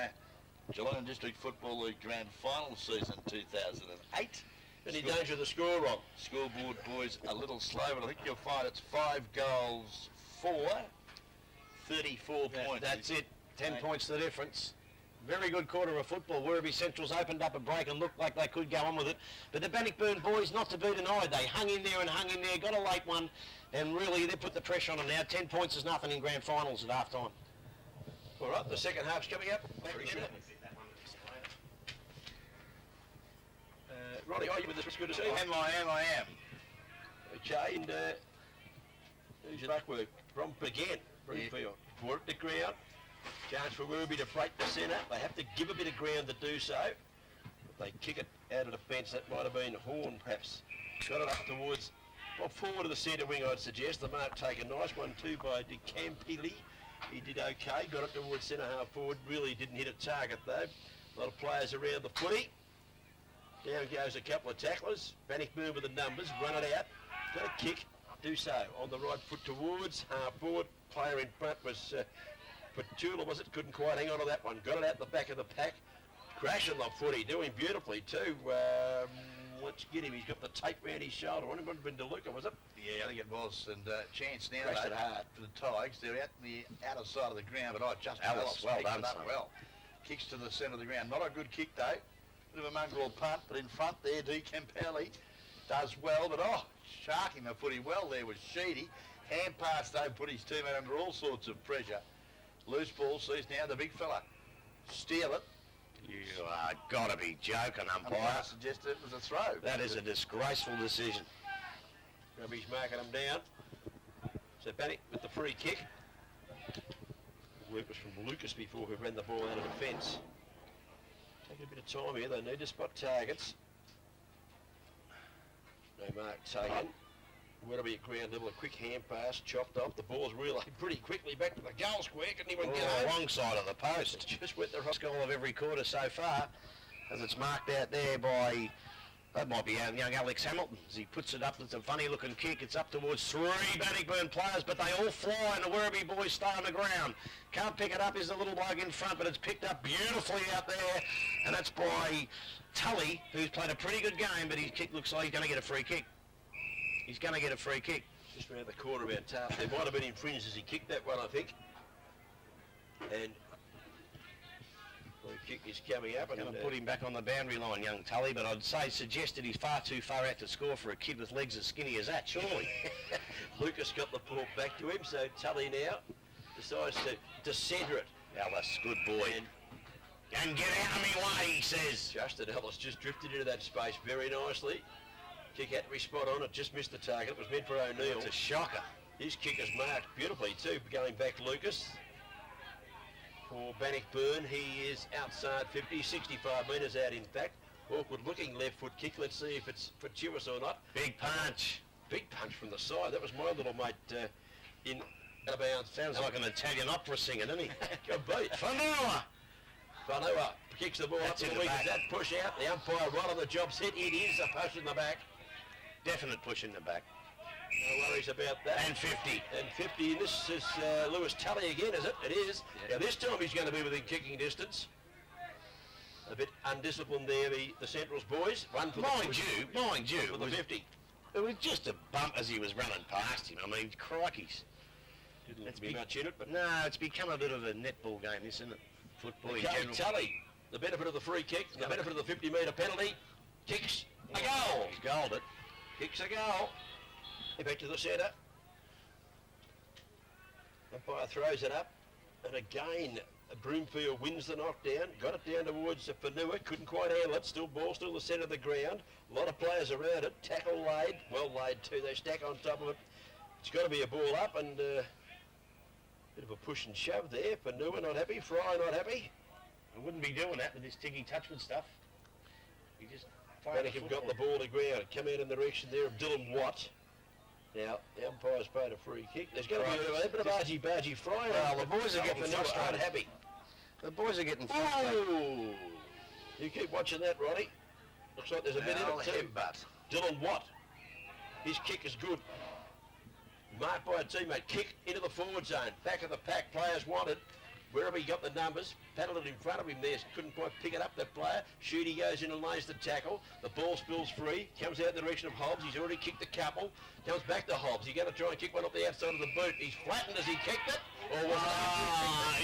Geelong District Football League Grand Final season 2008. Any danger of the score wrong? Scoreboard, boys, a little slow, but I think you'll find it's 5 goals for 34 points. That's it. 10 points the difference. Very good quarter of football. Werribee Central's opened up a break and looked like they could go on with it. But the Bannocburn boys, not to be denied, they hung in there and hung in there, got a late one, and really they put the pressure on them now. 10 points is nothing in grand finals at half time. All right, the second half's coming up. Ronnie, are you with us? It's good to see you. Am I am. Okay, and who's your back work? Romp again. Broomfield. Work the ground. Chance for Werribee to break the centre. They have to give a bit of ground to do so. If they kick it out of the fence, that might have been Horn perhaps. Got it up towards Well, forward of the centre wing, I'd suggest. The mark taken nice one too by De Campili. He did okay, got it towards centre half forward. Really didn't hit a target though. A lot of players around the footy. Down goes a couple of tacklers. Bannocburn with the numbers, run it out. Got a kick, do so. On the right foot towards half forward. Player in front was Petula, was it? Couldn't quite hang on to that one. Got it out the back of the pack. Crashing the footy, doing beautifully too. Let's get him. He's got the tape round his shoulder. I wonder if it was DeLuca, was it? Yeah, I think it was. And chance now Crashed it hard. for the Tigers. They're out in the outer side of the ground, but I just Alice, well done, up son. well. Kicks to the centre of the ground. Not a good kick though. Bit of a mongrel punt, but in front there, De Campelli does well, but sharking the footy well there was Sheedy. Hand pass though, put his teammate under all sorts of pressure. Loose ball sees now the big fella steal it. You are gotta be joking, umpire. I suggested it was a throw. That is a disgraceful decision. Grubby's marking him down. So Bannock with the free kick. Work was from Lucas before, who ran the ball out of defence. Taking a bit of time here, they need to spot targets. No mark taken. Werribee at ground level, a quick hand pass, chopped off. The ball's relayed pretty quickly back to the goal square. Couldn't even get home. Wrong side of the post. Just went the right. Goal of every quarter so far, as it's marked out there by, that might be young Alex Hamilton, as he puts it up. It's a funny looking kick. It's up towards 3 Bannocburn players, but they all fly and the Werribee boys stay on the ground. Can't pick it up, is the little bloke in front, but it's picked up beautifully out there, and that's by Tully, who's played a pretty good game, but his kick looks like he's going to get a free kick. He's going to get a free kick. Just round the corner about Taft. There might have been infringed as he kicked that one, I think. And the kick is coming up. Going to put him back on the boundary line, young Tully, but I'd say suggested he's far too far out to score for a kid with legs as skinny as that, surely. Lucas got the ball back to him, so Tully now decides to centre it. Ellis, good boy. And get out of me way, he says. Justin Ellis just drifted into that space very nicely. Kick had to be spot on, it just missed the target. It was meant for O'Neill. It's a shocker. His kick is marked beautifully too, going back Lucas. For Bannocburn, he is outside 50, 65 metres out in fact. Awkward looking left foot kick. Let's see if it's fortuitous or not. Big punch. Big punch from the side. That was my little mate in out of bounds. Sounds like an Italian opera singer, doesn't he? Could be. Fanua. Fanua kicks the ball That's up to in the the wing. back. That push out. The umpire right on the job set. It is a push in the back. Definite push in the back. No worries about that. And 50. And 50, and this is Lewis Tully again, is it? It is. Yeah. Now this time he's going to be within kicking distance. A bit undisciplined there, the Centrals boys. One for Mind you, for the 50. it was just a bump as he was running past him. I mean, crikeys. Didn't It's be big- much in it, but No, it's become a bit of a netball game, this, isn't it? Football in general. Tully, the benefit of the free kick, the benefit of the 50-metre penalty, kicks a goal. He's goaled it. Kicks a goal. Back to the centre. Umpire throws it up, and again, Broomfield wins the knockdown. Got it down towards Fanua, couldn't quite handle it. Still ball, still the centre of the ground. A lot of players around it. Tackle laid, well laid too. They stack on top of it. It's got to be a ball up, and bit of a push and shove there. Fanua not happy. Fry not happy. I wouldn't be doing that with this Tiggy Touchwood stuff. You just Bannock have got the ball to ground. Come out in the direction there of Dylan Watt. Now, the umpire's paid a free kick. There's going to be a bit of argy-bargy Fry. Well, the boys are getting frustrated. Happy. The boys are getting frustrated. Oh! You keep watching that, Ronnie. Looks like there's a bit in it too. Headbutt. Dylan Watt. His kick is good. Marked by a teammate. Kick into the forward zone. Back of the pack. Players wanted. Wherever he got the numbers, paddled it in front of him there, couldn't quite pick it up, that player. Shooty goes in and lays the tackle. The ball spills free, comes out in the direction of Hobbs. He's already kicked a couple. Comes back to Hobbs. He's going to try and kick one off the outside of the boot. He's flattened as he kicked it. Or was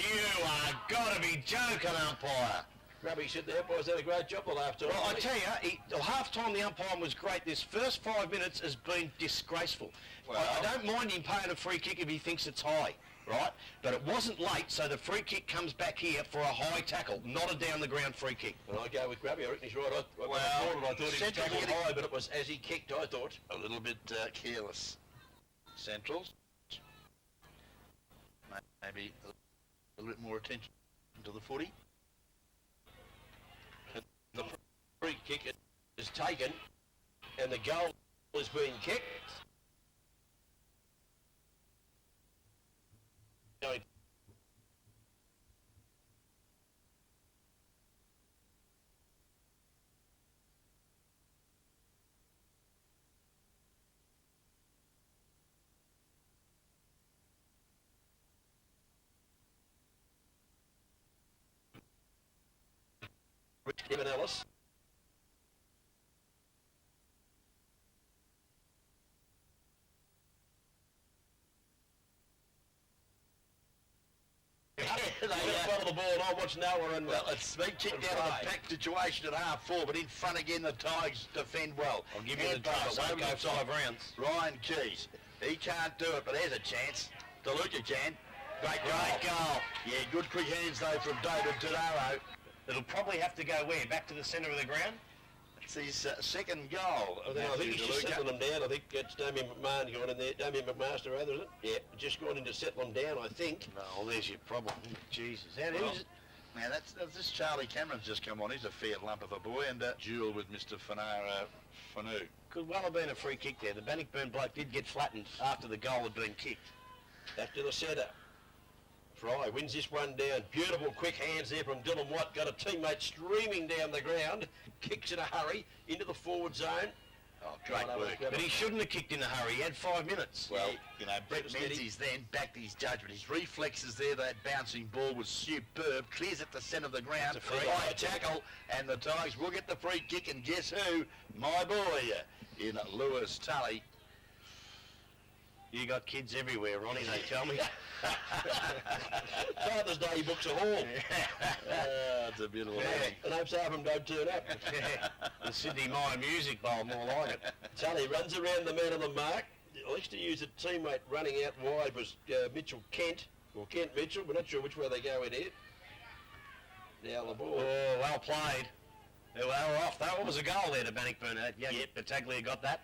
You are got to be joking, umpire. Grubby said the umpire's done a great job the last time. Well, I tell you, the half-time the umpiring was great. This first 5 minutes has been disgraceful. Well, I don't mind him paying a free kick if he thinks it's high, right? But it wasn't late, so the free kick comes back here for a high tackle, not a down-the-ground free kick. And I go with Grubby. I reckon he's right. I thought he was Central tackled getting- high, but it was as he kicked, I thought. A little bit careless. Centrals. Maybe a little bit more attention to the footy. The free kick is taken, and the goal is being kicked. Evan Ellis. They follow the ball and I watch Noah and... Well, it's been kicked out of the pack situation at half-4, but in front again, the Tigers defend well. I'll give you the trouble. Won't go 5 rounds. Ryan Keys. He can't do it, but there's a chance. DeLuca can. Great goal. Yeah, good quick hands, though, from David Tadaro. It'll probably have to go where? Back to the centre of the ground? It's his second goal. I think he's just settling them down. I think it's Damien McMahon going in there. Damien McMaster, rather, isn't it? Yeah, just gone in to settle them down, I think. Well, there's your problem. Jesus. Now, this Charlie Cameron's just come on. He's a fair lump of a boy, and duel with Mr. Fanu. Could well have been a free kick there. The Bannocburn bloke did get flattened after the goal had been kicked. Back to the centre. Fry wins this one down. Beautiful quick hands there from Dylan Watt. Got a teammate streaming down the ground. Kicks in a hurry into the forward zone. Oh, great work. But he shouldn't have kicked in a hurry. He had 5 minutes. Well, you know, Brett Menzies then backed his judgment. His reflexes there, that bouncing ball was superb. Clears at the centre of the ground. It's a free tackle, and the Tigers will get the free kick. And guess who? My boy in Lewis Tully. You got kids everywhere, Ronnie, they tell me. Father's Day books a haul. It's a beautiful thing. And hopes half of them don't turn up. The Sydney Mire Music Bowl, more like it. Tully runs around the man of the mark. Likes to use a teammate running out wide was Mitchell Kent, or Kent Mitchell. We're not sure which way they go in here. Now the ball. Oh, well played. They were off. That was a goal there to Bannocburn. Yep, Battaglia got that.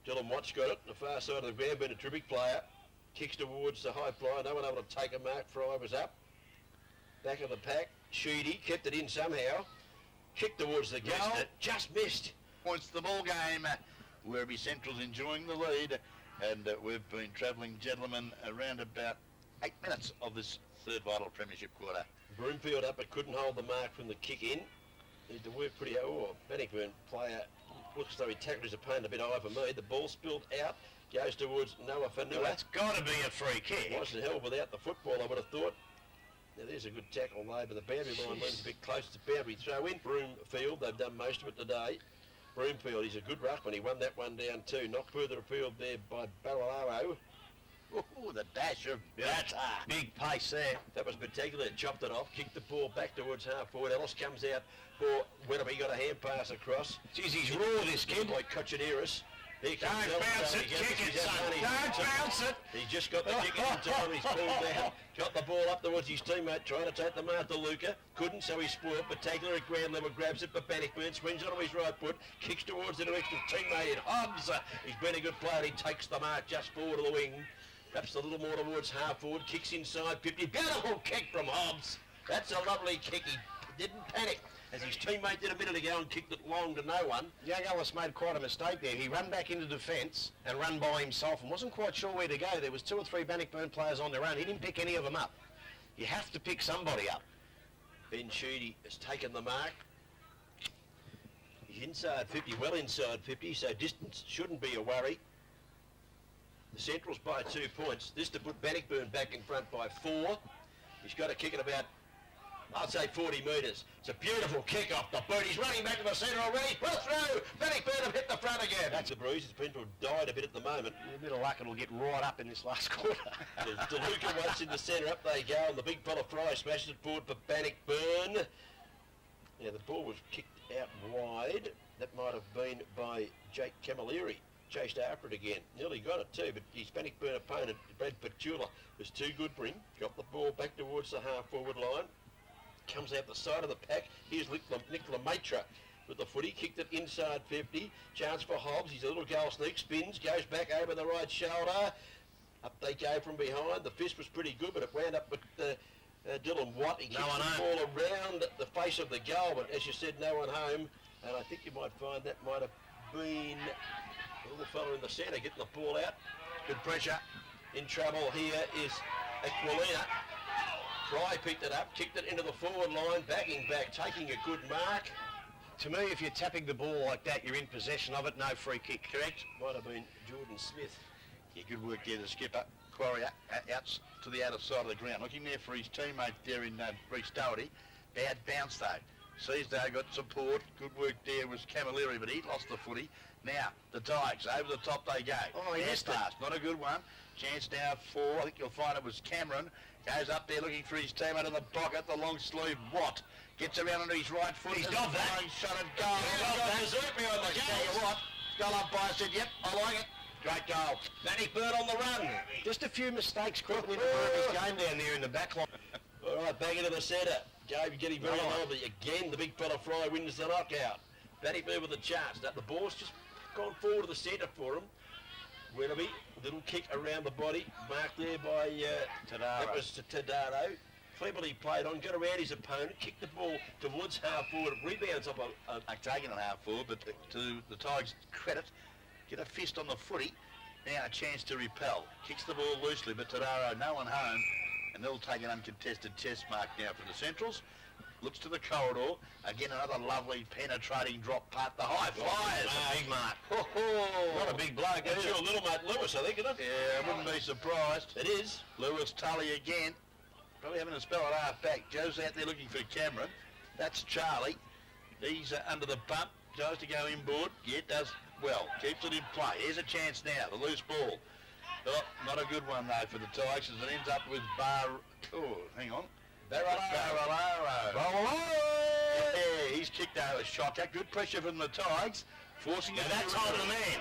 Dylan Watt's got it. The far side of the ground, been a terrific player. Kicks towards the high flyer. No one able to take a mark. Fry was up. Back of the pack. Sheedy kept it in somehow. Kicked towards the goal. Just missed. Points to the ball game. Werribee Central's enjoying the lead. And we've been travelling, gentlemen, around about 8 minutes of this third vital premiership quarter. Broomfield up, but couldn't hold the mark from the kick in. Need to work pretty hard. Oh, Bannocburn player looks as though he tackled his opponent a bit high for me. The ball spilled out, goes towards Noah Fanua. Well, that's got to be a free kick. It wasn't held without the football, I would have thought. Now, there's a good tackle there, but the boundary line went a bit close to boundary throw in. Broomfield, they've done most of it today. Broomfield, he's a good ruckman. He won that one down too. Not further afield there by Barilaro. Oh, the dash of big pace there. That was spectacular. Chopped it off, kicked the ball back towards half forward. Ellis comes out for Werribee, got a hand pass across. Jeez, he's raw, this kid. Like Kochiniris. Don't bounce it, kick it, son. Don't bounce it. He's just got the kick in time. He's pulled down. Got the ball up towards his teammate, trying to take the mark to Luca. Couldn't, so he spoiled. Battaglia at ground level grabs it, but Bannocburn swings onto his right foot, kicks towards the direction of teammate in Hobbs. He's been a good player. He takes the mark just forward of the wing. Perhaps a little more towards half forward. Kicks inside 50. Beautiful kick from Hobbs. That's a lovely kick. He didn't panic, as his teammate did a minute ago and kicked it long to no one. Young Ellis made quite a mistake there. He ran back into defence and ran by himself and wasn't quite sure where to go. There was 2 or 3 Bannocburn players on their own. He didn't pick any of them up. You have to pick somebody up. Ben Sheedy has taken the mark. He's inside 50, well inside 50, so distance shouldn't be a worry. The Central's by 2 points. This to put Bannocburn back in front by 4. He's got to kick it about, I'd say 40 metres. It's a beautiful kick off the boot. He's running back to the centre already. Put it through. Bannocburn have hit the front again. That's a bruise. It's been to have died a bit at the moment. A bit of luck, it'll get right up in this last quarter. DeLuca once in the centre. Up they go. And the big fella Fry smashes it forward for Bannocburn. Now the ball was kicked out wide. That might have been by Jake Camilleri. Chased after it again. Nearly got it too, but his Bannocburn opponent, Brad Petula, was too good for him. Got the ball back towards the half-forward line. Comes out the side of the pack. Here's Nicola Matra with the footy. Kicked it inside 50. Chance for Hobbs. He's a little goal sneak. Spins. Goes back over the right shoulder. Up they go from behind. The fist was pretty good, but it wound up with Dylan Watt. He kicks the ball around the face of the goal, but as you said, no one home. And I think you might find that might have been a little fella in the centre getting the ball out. Good pressure. In trouble here is Aquilina. Fry picked it up, kicked it into the forward line, backing back, taking a good mark. To me, if you're tapping the ball like that, you're in possession of it, no free kick. Correct. Might have been Jordan Smith. Yeah, good work there, the skipper. Quarry out to the outer side of the ground. Looking there for his teammate there in Reece Doherty. Bad bounce though. Seasdale got support. Good work there was Camilleri, but he lost the footy. Now, the Tigers, over the top they go. Oh, he missed pass, not a good one. Chance now for, I think you'll find it was Cameron. Goes up there looking for his teammate in the pocket, the long sleeve Watt. Gets around onto his right foot. He's got that. Shot at goal. He's got behind the goal. Tell you what, goal umpire said, yep, I like it. Great goal. Bannocburn on the run. Just a few mistakes creeping into Werribee's game down there in the back line. All right, back into the centre. Gabe getting very lively. Again, the big fella Fry wins the knockout. Bannocburn with the chance. Now the ball's just gone forward to the centre for him. Werribee, little kick around the body, marked there by Tadaro. That was Tadaro. Cleverly played on, got around his opponent, kicked the ball towards half forward, rebounds off taken on half forward, but to the Tigers' credit, get a fist on the footy. Now a chance to repel. Kicks the ball loosely, but Tadaro, no one home, and they'll take an uncontested chest mark now for the Centrals. Looks to the corridor. Again, another lovely penetrating drop punt. The high flyers. Big mark. Not a big bloke. That's your little mate Lewis, I think, isn't it? Yeah, I wouldn't be surprised. It is. Lewis Tully again. Probably having a spell at half back. Joe's out there looking for Cameron. That's Charlie. He's under the pump. Tries to go inboard. Yeah, does well. Keeps it in play. Here's a chance now. The loose ball. Oh, not a good one though for the Tigers as it ends up with hang on. Barolaro. Yeah, he's kicked out a shocker. Good pressure from the Tigers. Forcing it. That time of the man.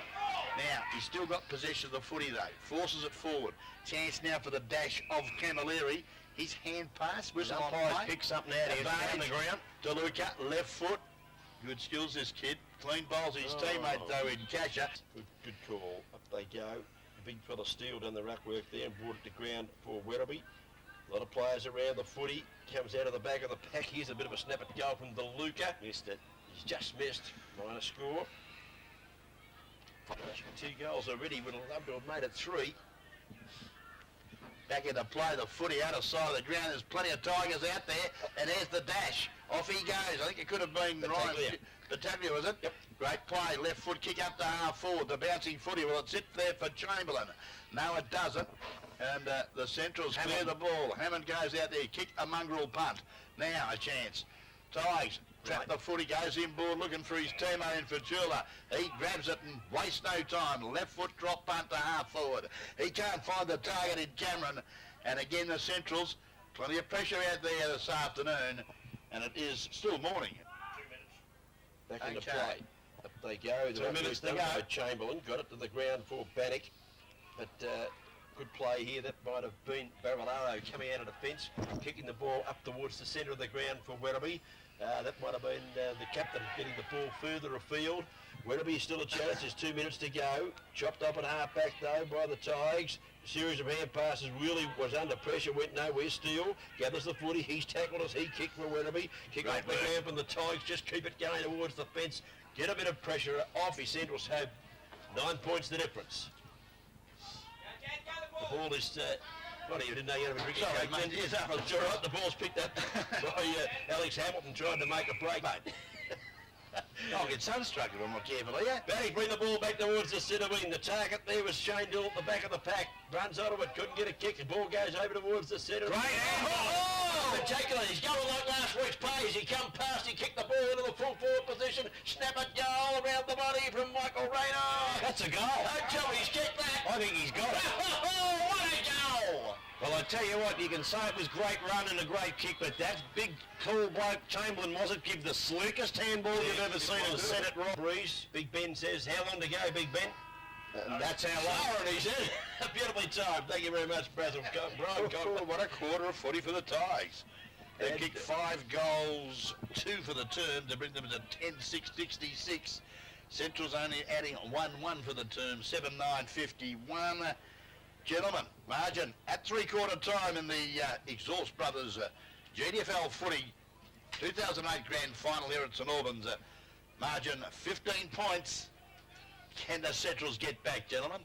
Now, he's still got possession of the footy though. Forces it forward. Chance now for the dash of Camilleri. His hand pass. Whistle on play. Picks up now. He's down the ground. DeLuca, left foot. Good skills this kid. Clean bowls his teammate though in Casher. Good call. Up they go. The big fella Steele done the ruck work there and brought it to ground for Werribee. A lot of players around the footy. Comes out of the back of the pack. Here's a bit of a snap at goal from DeLuca. Missed it. He's just missed. Minor score. 2 goals already. Would have loved to have made it 3. Back into play, the footy out of sight of the ground. There's plenty of Tigers out there. And there's the dash. Off he goes. I think it could have been Ryan Battaglia, was it? Yep. Great play. Left foot kick up to half forward. The bouncing footy. Will it sit there for Chamberlain? No, it doesn't. And the Centrals clear the ball. Hammond goes out there. Kick a mongrel punt. Now a chance. Tigers trap the footy. Goes inboard looking for his teammate in Fatula. He grabs it and wastes no time. Left foot drop punt to half forward. He can't find the target in Cameron. And again the Centrals. Plenty of pressure out there this afternoon. And it is still morning. 2 minutes. Back into play. Up they go. 2 minutes to go. Chamberlain got it to the ground for Bannock. But good play here. That might have been Barolaro coming out of defence, kicking the ball up towards the centre of the ground for Werribee. That might have been the captain getting the ball further afield. Werribee still a chance. There's 2 minutes to go. Chopped up at half-back though by the Tigers. Series of hand passes really was under pressure, went nowhere. Steele gathers the footy. He's tackled as he kicked for Werribee. Kick off the camp and the Tigers just keep it going towards the fence. Get a bit of pressure off his Centrals have 9 points the difference. The ball is, funny, you didn't know you had a drinking cake. Mate, It's all right, the ball's picked up by Alex Hamilton trying to make a break. I'll get sunstruck if I'm not careful, yeah? Bannock bring the ball back towards the centre wing. The target there was Shane Dill at the back of the pack. Runs onto it, couldn't get a kick. The ball goes over towards the centre. Great Oh! Particular, he's going like last week's plays. He come past, he kicked the ball into the full forward position. Snap it, goal around the body from Michael Rayner. That's a goal. Don't tell me he's kicked that. I think he's got it. What a goal! Well, I tell you what, you can say it was great run and a great kick, but that big, tall bloke, Chamberlain, wasn't give the slickest handball you've ever seen and set it right. Breeze, Big Ben says, how long to go, Big Ben? And that's how long. And he said, beautifully timed. Thank you very much, Basil. Brian, What a quarter of footy for the Tigers. They kicked 5 goals, 2 for the term to bring them to 10-6-66. Central's only adding 1-1 for the term, 7-9-51. Gentlemen, margin at 3/4 time in the Exhaust Brothers GDFL footy 2008 grand final here at St Albans. Margin 15 points. Can the Centrals get back, gentlemen?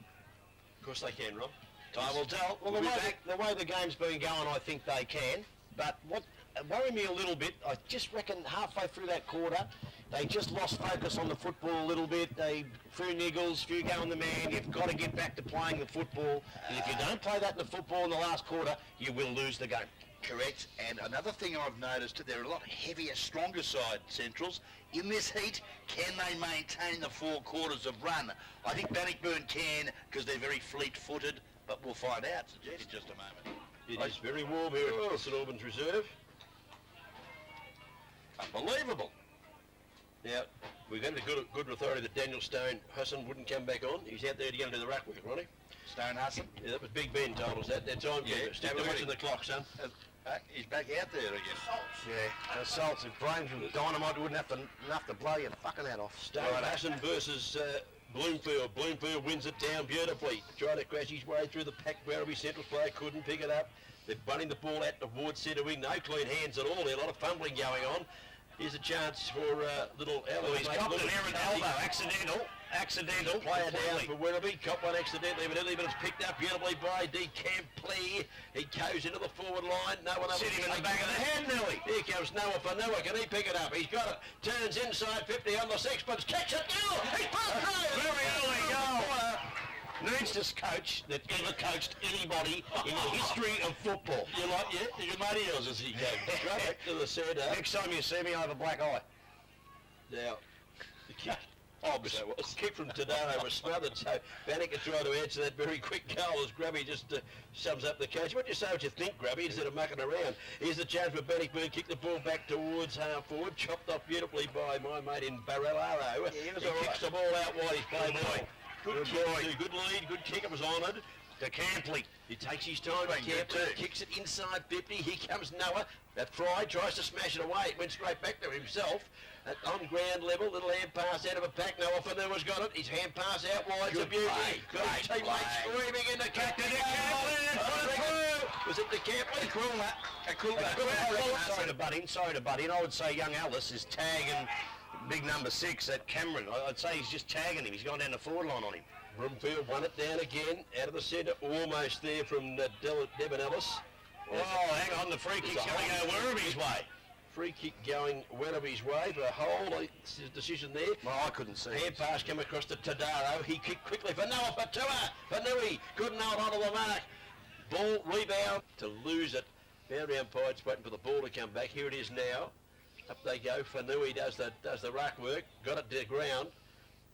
Of course they can, Rob. Time will tell. Well, the way the game's been going, I think they can. But what worried me a little bit, I just reckon halfway through that quarter, they just lost focus on the football a little bit. They few niggles, few go on the man. You've got to get back to playing the football. And if you don't play that in the football in the last quarter, you will lose the game. Correct. And another thing I've noticed, there are a lot heavier, stronger side Centrals. In this heat, can they maintain the 4 quarters of run? I think Bannocburn can, because they're very fleet-footed, but we'll find out in just a moment. It is very warm here at St Albans Reserve. Unbelievable. Now, we've got a good authority that Daniel Stone Husson wouldn't come back on. He's out there to go and do the ruck work, Ronnie. Stone Husson? Yeah, that was Big Ben told us that. That's on. Yeah, Stick to watching the clock, son. He's back out there again. Yeah, assaults. If brains from dynamite wouldn't have enough to blow your fucking head off. Stone Husson versus Bloomfield. Bloomfield wins it down beautifully. Tried to crash his way through the pack. Werribee Central's player couldn't pick it up. They're bunting the ball out towards centre wing. No clean hands at all there. A lot of fumbling going on. Here's a chance for little Ellis. Well, he's copped an errant elbow. Accidental. Player down for Werribee. Cop one accidentally, evidently, but it's picked up beautifully by De Campley. He goes into the forward line. No one else. Hit him in the back of the head, Nelly. Here comes Noah for Noah. Can he pick it up? He's got it. Turns inside 50 on the sixpence. Kicks it down. He's past Very early goal. Neatest coach that ever coached anybody in the history of football. You like, yeah? Your mate yours as he goes. Right back to the centre. Next time you see me, I have a black eye. Now, the kick. The kick from Tadaro was smothered, so Bannock tried to answer that very quick goal as Grubby just sums up the coach. What do you say what you think, Grubby, instead of mucking around? Here's the chance for Bannocburn. Kick the ball back towards half forward. Chopped off beautifully by my mate in Barrelaro. Yeah, he kicks the ball out wide. He's played well. Good kick, good lead, good kick. It was honoured. To Campley. He takes his time. Campley kicks it inside 50. Here comes Noah. That Fry tries to smash it away. It went straight back to himself. On ground level, little hand pass out of a pack. Noah for Noah's got it. His hand pass out wide. It's a beauty. Got his teammate screaming in the kick. Was it the Campley? Sorry to butt in. I would say young Ellis is tagging big number 6 at Cameron. I'd say he's just tagging him. He's gone down the forward line on him. Broomfield won it down again, out of the centre, almost there from Devon Ellis. Oh, hang on, the free kick's going to go Werribee's way. Free kick going Werribee's way for a hold. Decision there. Well, I couldn't see. Hand pass come across to Tadaro. He kicked quickly for Noah for Tua. Fanui couldn't hold on to the mark. Ball rebound to lose it. Boundary umpire's waiting for the ball to come back. Here it is now. Up they go. Fanui does the ruck work. Got it to the ground.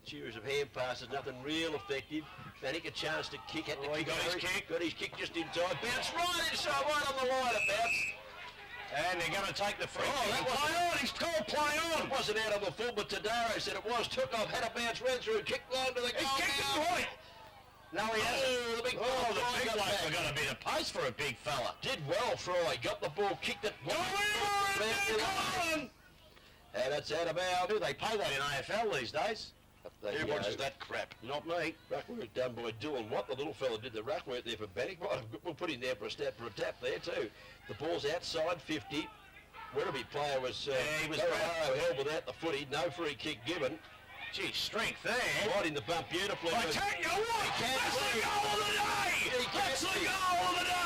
Series of hand passes, nothing real effective. Bannock a chance to kick. Had to kick. Got his kick just in time. Bounce right inside, right on the line. It bounced. And they're going to take the free kick. Play on. He's called play on. It wasn't out of the full, but Tadaro said it was. Took off, had a bounce, ran through, kicked line to the goal. He kicked the point. No, he hasn't. The big bloke's got a bit of pace for a big fella. Did well, Fry. Got the ball, kicked it. Go on! And it's out of bounds. Do they play that in AFL these days? Who watches that crap? Not me. Ruck work done by Dylan Watt. The little fella did the ruck work there for Bannock. We'll put him there for a tap there too. The ball's outside 50. Werribee player was he was held without the footy. No free kick given. Gee, strength there. Right in the bump beautifully. I tell you what, that's the goal of the day! That's the goal of the day!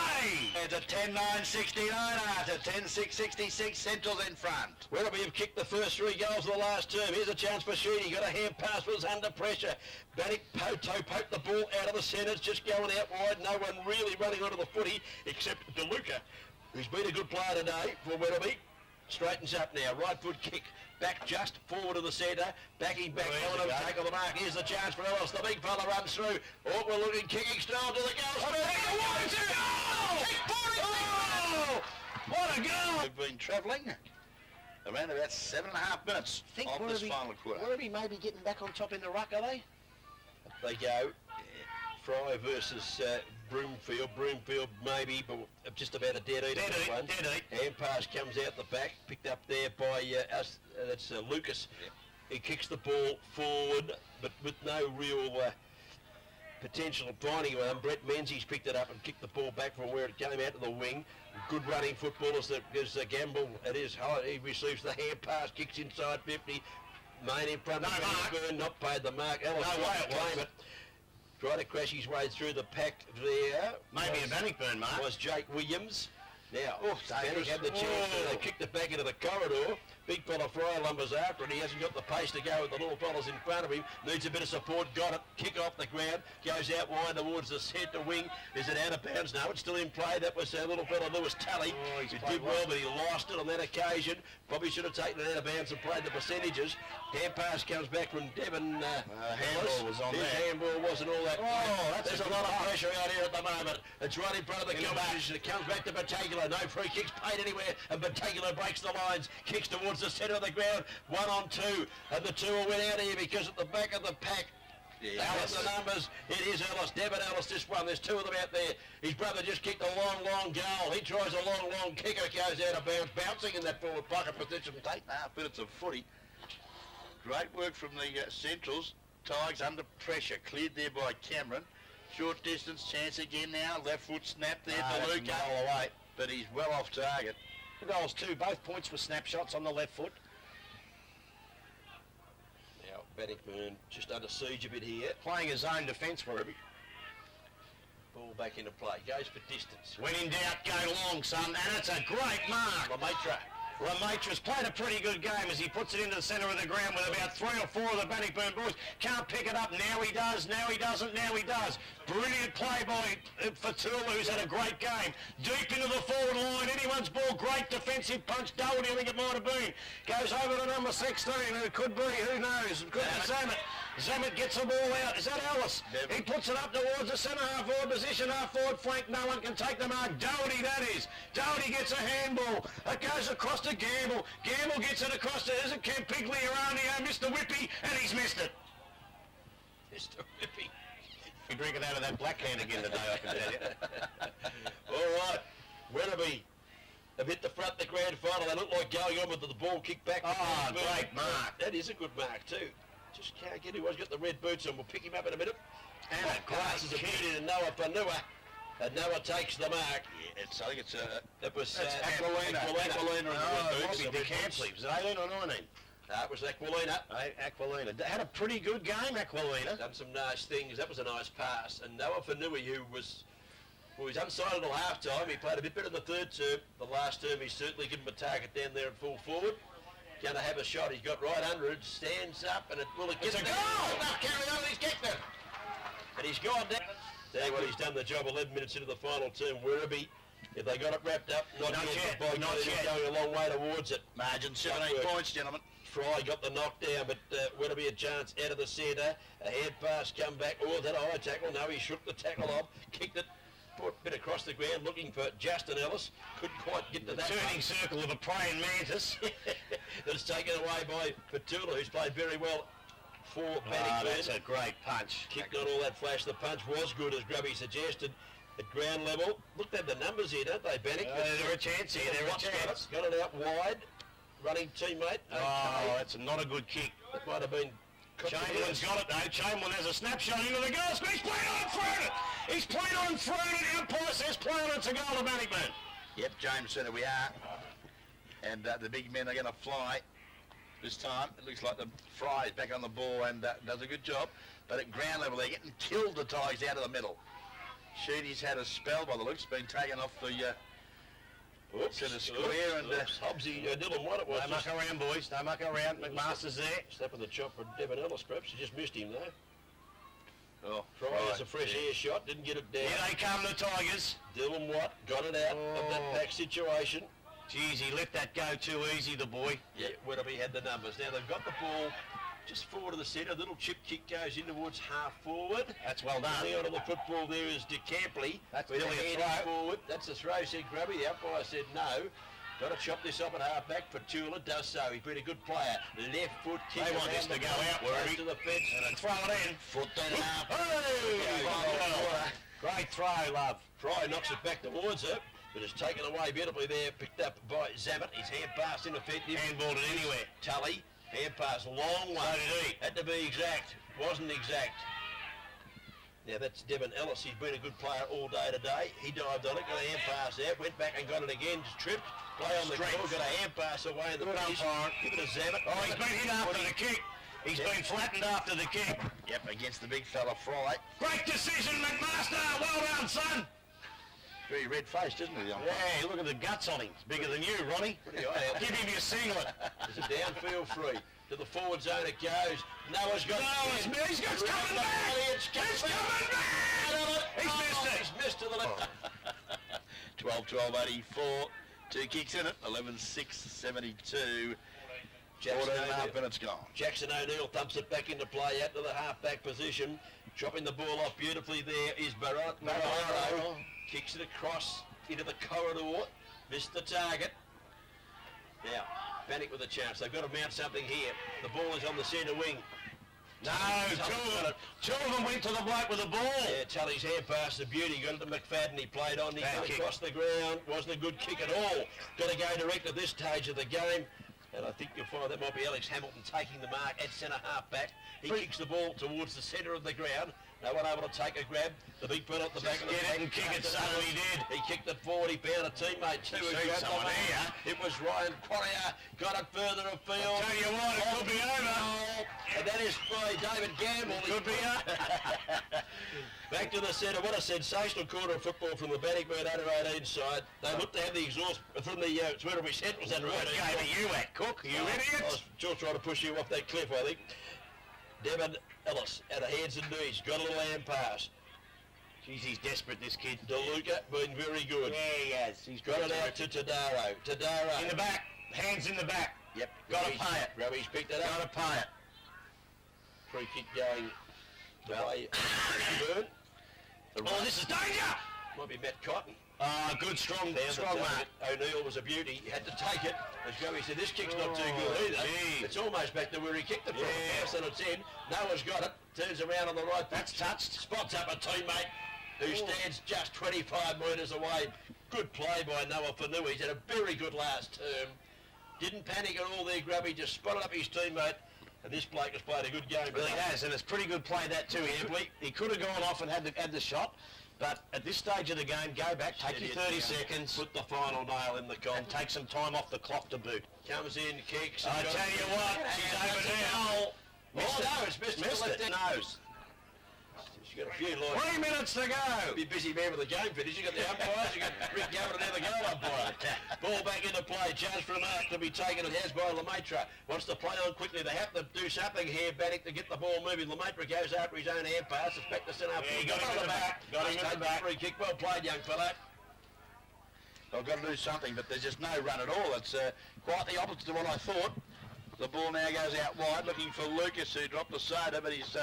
It's a 10-9-69 after 10-6-66 Centrals in front. Werribee have kicked the first 3 goals of the last term. Here's a chance for Sheedy. Got a hand pass, was under pressure. Bannock poked the ball out of the centre. It's just going out wide. No one really running onto the footy except DeLuca, who's been a good player today for Werribee. Straightens up now. Right foot kick. Back just forward of the centre. Backing back on him. Take on the mark. Here's the chance for Ellis. The big fella runs through. Awkward looking kicking style to the goal. What a goal! We've been travelling around about 7.5 minutes of this final quarter. Werribee may be getting back on top in the ruck, are they? They go. Fry versus Broomfield. Broomfield maybe, but just about a dead eat. Dead eat. Hand pass comes out the back, picked up there by us. That's Lucas. Yep. He kicks the ball forward, but with no real potential of finding one. Brett Menzies picked it up and kicked the ball back from where it came out to the wing. Good running footballers. There's a gamble. It is high. He receives the hand pass, kicks inside 50. Main in front of Bannocburn, not paid the mark. Ellis claim it. Tried to crash his way through the pack there. Maybe a Bannocburn mark. Was Jake Williams. Now, Bannock had the chance. They kicked it back into the corridor. Big fella Fry lumbers after and he hasn't got the pace to go with the little fellas in front of him. Needs a bit of support, got it, kick off the ground, goes out wide towards the centre wing. Is it out of bounds? No, it's still in play. That was little fella Lewis Tully. Oh, He did well, but he lost it on that occasion. Probably should have taken it out of bounds and played the percentages. Hand pass comes back from Devon handball was on His there. handball wasn't all that great. There's a lot of pressure out here at the moment. It's right in front of the competition. It comes back to Batagula. No free kicks paid anywhere, and Batagula breaks the lines, kicks towards the centre of the ground. 1 on 2, and the 2 will win out here because at the back of the pack, Ellis. The numbers, it is Ellis, Devon Ellis, this one, there's 2 of them out there. His brother just kicked a long goal. He tries a long kicker, goes out of bounds, bouncing in that forward pocket position. 8.5 minutes of footy. Great work from the Centrals. Tigers under pressure, cleared there by Cameron. Short distance, chance again now. Left foot snap there for Luca. Away. But he's well off target. Goals too, both points were snapshots on the left foot. Now, Bannocburn just under siege a bit here. Playing his own defence, Werribee. Ball back into play, goes for distance. When in doubt, go long, son, and it's a great mark. Lemaitre. Lemaitre's played a pretty good game as he puts it into the centre of the ground with about 3 or 4 of the Bannocburn boys. Can't pick it up. Now he does. Now he doesn't. Now he does. Brilliant play by Fatula, who's had a great game. Deep into the forward line. Anyone's ball. Great defensive punch. Doherty, I think it might have been. Goes over to number 16. It could be. Who knows? It could be Zammit. Zammit gets the ball out. Is that Ellis? Never. He puts it up towards the centre half forward position. Half forward flank. No one can take the mark. Doherty, that is. Doherty gets a handball. It goes across to Gamble. Gamble gets it across to, is it Campigliarani, Mr. Whippy, and he's missed it. Mr. Whippy. You're drinking out of that black can again today, I can tell you. All right, Werribee have hit the front of the grand final. They look like going on with the ball kicked back. Oh, great mark. That is a good mark too. Just can't get who has got the red boots on. We'll pick him up in a minute. And a Glasses great of kick. beauty to Noah Fanua. And Noah takes the mark. Yeah, I think it's That was Aquilina. Aquilina. Oh, Aquilina. Robbie DeCampley. Was it 18 or 19? That was Aquilina. Aquilina. Had a pretty good game, Aquilina. Done some nice things. That was a nice pass. And Noah Fanui, who was, well, he's unsigned till half-time. He played a bit better in the third term. The last term, he's certainly given him a target down there at full forward. Going to have a shot. He's got right under it. Stands up, and it will get It's a there. goal! No, carry on. He's kicked it. And he's gone down. There, well, he's done the job 11 minutes into the final term. Werribee, if they got it wrapped up, not yet. By God, he was going a long way towards it. margin 17 points, gentlemen. Fry got the knockdown, but Werribee a chance out of the centre. A head pass come back. Oh, that high tackle. No, he shook the tackle off, kicked it, put a bit across the ground, looking for Justin Ellis. Couldn't quite get to that. Turning circle of a praying mantis. That's taken away by Fatula, who's played very well for Bannocburn. That's a great punch. Kicked on all that flash. The punch was good, as Grubby suggested. At ground level, looked at the numbers here, don't they, Bannock? They're a chance here. They're a chance. Got it out wide. Running teammate. Okay. Oh, that's not a good kick. That might have been... Chamberlain's got it though. Chamberlain has a snapshot into the goal. He's playing on through it. He's playing on through it. Umpire says play on. It's a goal to Bannocburn. Yep, James said it, we are. And the big men are going to fly this time. It looks like the Fry is back on the ball and does a good job. But at ground level, they're getting killed, the Tigers, out of the middle. Sheedy's had a spell by the looks, been taken off the centre square. And Hobbsy, Dylan, what it was. Don't muck around, boys. Don't muck around. McMaster's there. Snapping the chop for Devon Ellis, perhaps. He just missed him, though. oh, Fry has a fresh air shot, didn't get it down. Here they come, the Tigers. Dylan Watt got it out of that back situation. Geez, he let that go too easy, the boy. Yeah, Werribee had the numbers. Now they've got the ball just forward of the centre. A little chip kick goes in towards half forward. That's well done. The out of the football there is DeCampley. That's with nearly a heading throw. forward. That's the throw, said Grubby. The umpire said no. Got to chop this up at half back. Fatula does so. He's been a good player. Left foot kick. They want this to go out, Werribee. To the fence. And then throw it in. foot that up. Hey! Great throw, love. Fry knocks it back towards her, but it's taken away beautifully there. Picked up by Zammit. His hand pass ineffective. Handballed it anywhere. Tully. Hand pass long way. So did he. Had to be exact. Wasn't exact. Now that's Devon Ellis. He's been a good player all day today. He dived on it, got a hand pass out, went back and got it again, just tripped. Play on the Strength. goal, got a hand pass away in the Good finish. umpire. Give it a Zammit. Oh, he's been hit after the kick. He's been flattened after the kick. Yep, against the big fella Fry. Great decision, McMaster. Well done, son. Very red-faced, isn't he, the umpire? Yeah, look at the guts on him. It's bigger than you, Ronnie. Give him your singlet. There's a downfield free. To the forward zone it goes. Noah's got He's coming back! It's coming back! He's missed it! He's missed to the left. 12-12-84. 2 kicks in it. 11-6-72. 14 and a half minutes gone. Jackson O'Neill thumps it back into play out to the half-back position. Chopping the ball off beautifully there is Barraro. Kicks it across into the corridor. Missed the target. Now, Bannock with a chance. They've got to mount something here. The ball is on the centre wing. No, two of them went to the bloke with the ball. Yeah, Tully's hand pass the beauty. Got it to McFadden. He played on. He got across the ground. Wasn't a good kick at all. Got to go direct at this stage of the game. And I think you'll find that might be Alex Hamilton taking the mark at centre half back. He kicks the ball towards the centre of the ground. No one able to take a grab. The big put up the back of the Get it and kick it, so he did. He kicked it forward. He found a teammate too. It was Ryan Quarrier. Got it further afield. I'll tell you what, it could be over. And that is by David Gamble. Could be over. Back to the centre. What a sensational quarter of football from the Bannocburn under 18 side. They looked to have the exhaust from the Werribee Centrals under 18. What game are you at, Cook? You idiots? I was just trying to push you off that cliff, I think. Devon Ellis out of hands and knees. Got a little hand pass. Jeez, he's desperate, this kid. DeLuca been very good. Yeah, he has. He's got it out to Tadaro. Tadaro. In the back. Hands in the back. Yep. Got to pay it. Robbie's picked it up. Got to pay it. Free kick going the way Burn. Oh, this is danger! Might be Matt Cotton. Good, strong mark. O'Neill was a beauty. He had to take it. As Joey said, this kick's not too good either. Gee. It's almost back to where he kicked it from. House and it's in. Noah's got it. Turns around on the right. That's touched. Spots up a teammate who stands just 25 metres away. Good play by Noah Fanui. He's had a very good last term. Didn't panic at all there, Grubby. Just spotted up his teammate. And this bloke has played a good game. Really has, and it's pretty good play that too. He could have gone off and had the shot, but at this stage of the game, go back, take your 30 seconds, put the final nail in the comp, and take some time off the clock to boot. Comes in, kicks. I tell you what, she's over now. No, it's missed it. Nose. She's got a few lines. 3 minutes to go. Be busy man with the game finish. You got the umpires. You got Rick Gabbard and the goal umpire. Ball back into play. Chance for a mark to be taken. It has by Lemaitre. Wants to play on quickly. They have to do something here. Bannock to get the ball moving. Lemaitre goes after his own hand pass. It's back to centre. Yeah, he got him in the back. Got him in the back. Free kick. Well played, young fella. I've got to do something, but there's just no run at all. It's quite the opposite to what I thought. The ball now goes out wide, looking for Lucas, who dropped the soda, but he's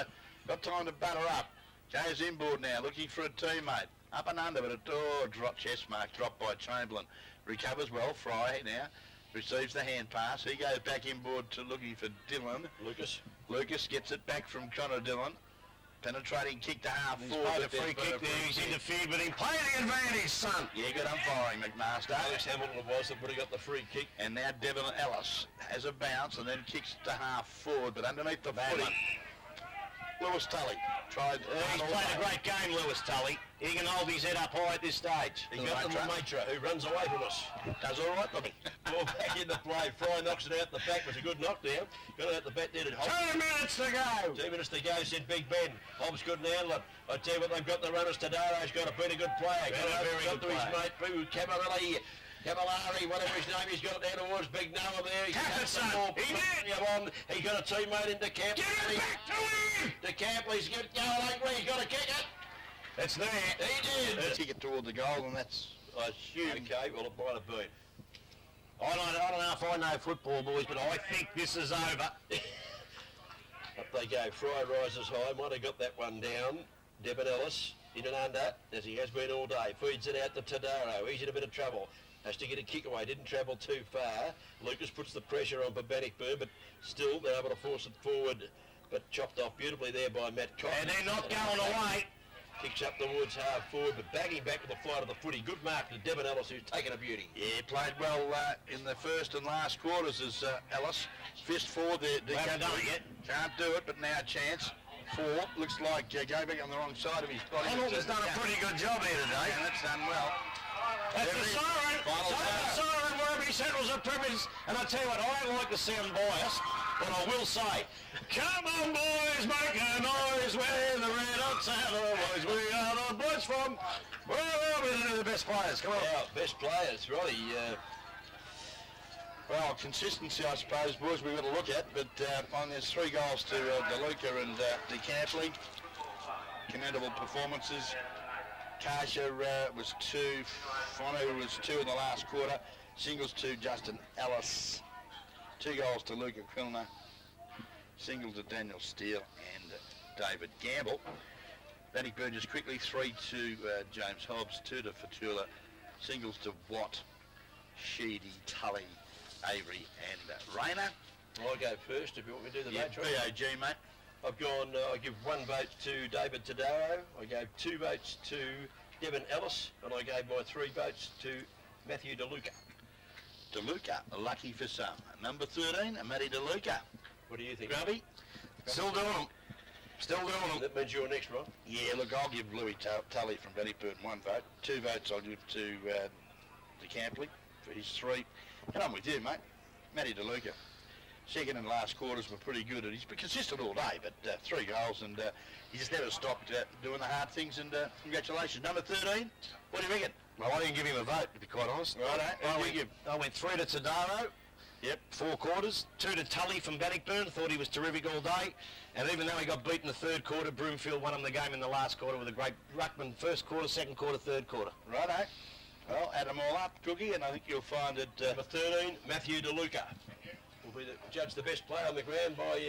got time to butter up. Goes inboard now, looking for a teammate. Up and under, but a chest mark dropped by Chamberlain. Recovers well, Fry now. Receives the hand pass. He goes back inboard to looking for Dillon. Lucas gets it back from Connor Dillon. Penetrating kick to half He's forward. played a free kick there. He's interfered with him. Play the advantage, son. Yeah, good umpiring, McMaster. Alex Hamilton was that would have got the free kick. And now Devon Ellis has a bounce and then kicks to half forward, but underneath the footy, Lewis Tully tried. He's played a great game, Lewis Tully. He can hold his head up high at this stage. He got the Lemaitre, who runs away from us. Does all right, Bobby. Ball back in the play. Fry knocks it out the back. Was a good knockdown. Got it out the back there. 2 minutes to go. 2 minutes to go, said Big Ben. Hobbs couldn't handle it. I tell you what, they've got the runners. Tadaro's got a pretty good player. Got to his mate, Camarelli. Cavallari, whatever his name, he's got it down towards Big Noah there. He did! He got a teammate into Camp. Get it back to him! To Camp, he's got Angry, he's got to kick it. It's there. He did. Kick it toward the goal, and that's, I assume. Okay, well, it might have been. I don't know if I know football, boys, but I think this is over. Up they go. Fry rises high. Might have got that one down. Devon Ellis in and under, as he has been all day. Feeds it out to Tadaro. He's in a bit of trouble. Has to get a kick away. Didn't travel too far. Lucas puts the pressure on for Bannocburn, but still they're able to force it forward. But chopped off beautifully there by Matt Cotton. And they're not going away. Kicks up towards half forward, but banging back with the flight of the footy. Good mark to Devon Ellis, who's taken a beauty. Yeah, played well in the first and last quarters as Ellis. Fist forward there. Haven't done it yet. Can't do it, but now a chance. 4. Looks like going back on the wrong side of his body. Hamilton's done a pretty good job here today. And that's done well. That's the siren. Siren, Werribee Central's a privilege. And I tell you what, I don't like to sound biased, but I will say, come on boys, make a noise. We're the Red Hot Saddle Boys. We are the Bush from Werribee, the best players. Come on. Now, best players, Roddy. Well, consistency, I suppose, boys, we've got to look at, but there's 3 goals to DeLuca and DeCampley. Commendable performances. Kasha was 2, Fonu was 2 in the last quarter, singles to Justin Ellis, 2 goals to Luca Quilner, single to Daniel Steele and David Gamble. Bannocburn just quickly, 3 to James Hobbs, 2 to Fatula, singles to Watt, Sheedy, Tully, Avery and Rayner. I'll go first if you want me to do the vote. BAG, mate. I've gone, I give 1 vote to David Tadaro, I gave 2 votes to Devin Ellis, and I gave my 3 votes to Matthew DeLuca. DeLuca, lucky for some. Number 13, Matty DeLuca. What do you think? Grubby? Still doing them. Still doing them. That means you're next, Ron. Yeah, look, I'll give Louis Tully from Bannocburn 1 vote. 2 votes I'll give to DeCampley for his 3. And I'm with you, mate. Matty DeLuca. Second and last quarters were pretty good, and he's been consistent all day, but 3 goals, and he just never stopped doing the hard things, and congratulations. Number 13, what do you reckon? Well, I didn't give him a vote, to be quite honest. Right, I went 3 to Tadaro. Yep. 4 quarters. 2 to Tully from Bannocburn. Thought he was terrific all day. And even though he got beaten the 3rd quarter, Broomfield won him the game in the last quarter with a great ruckman. 1st quarter, 2nd quarter, 3rd quarter. Righto. Well, add them all up, Cookie, and I think you'll find that... Number 13, Matthew DeLuca. Will be judged the best player on the ground by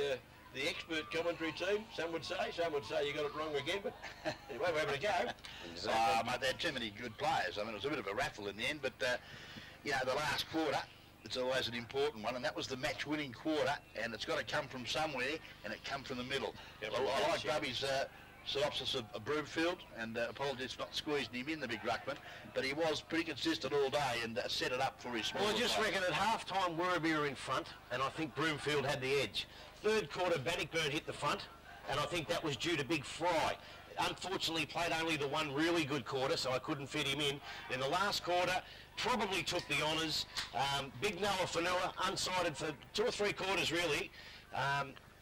the expert commentary team, some would say you got it wrong again, but anyway, we're having a go. Mate, they had too many good players. I mean, it was a bit of a raffle in the end, but, you know, the last quarter, it's always an important one, and that was the match-winning quarter, and it's got to come from somewhere, and it come from the middle. Yep. I like Bubby's synopsis of Broomfield, and apologies for not squeezing him in, the big ruckman, but he was pretty consistent all day and set it up for his smaller Well, I just players. reckon at half-time Werribee were in front, and I think Broomfield had the edge. 3rd quarter, Bannocburn hit the front, and I think that was due to Big Fry. Unfortunately, played only the 1 really good quarter, so I couldn't fit him in. In the last quarter, probably took the honours. Big Noah Fanua, unsighted for 2 or 3 quarters, really.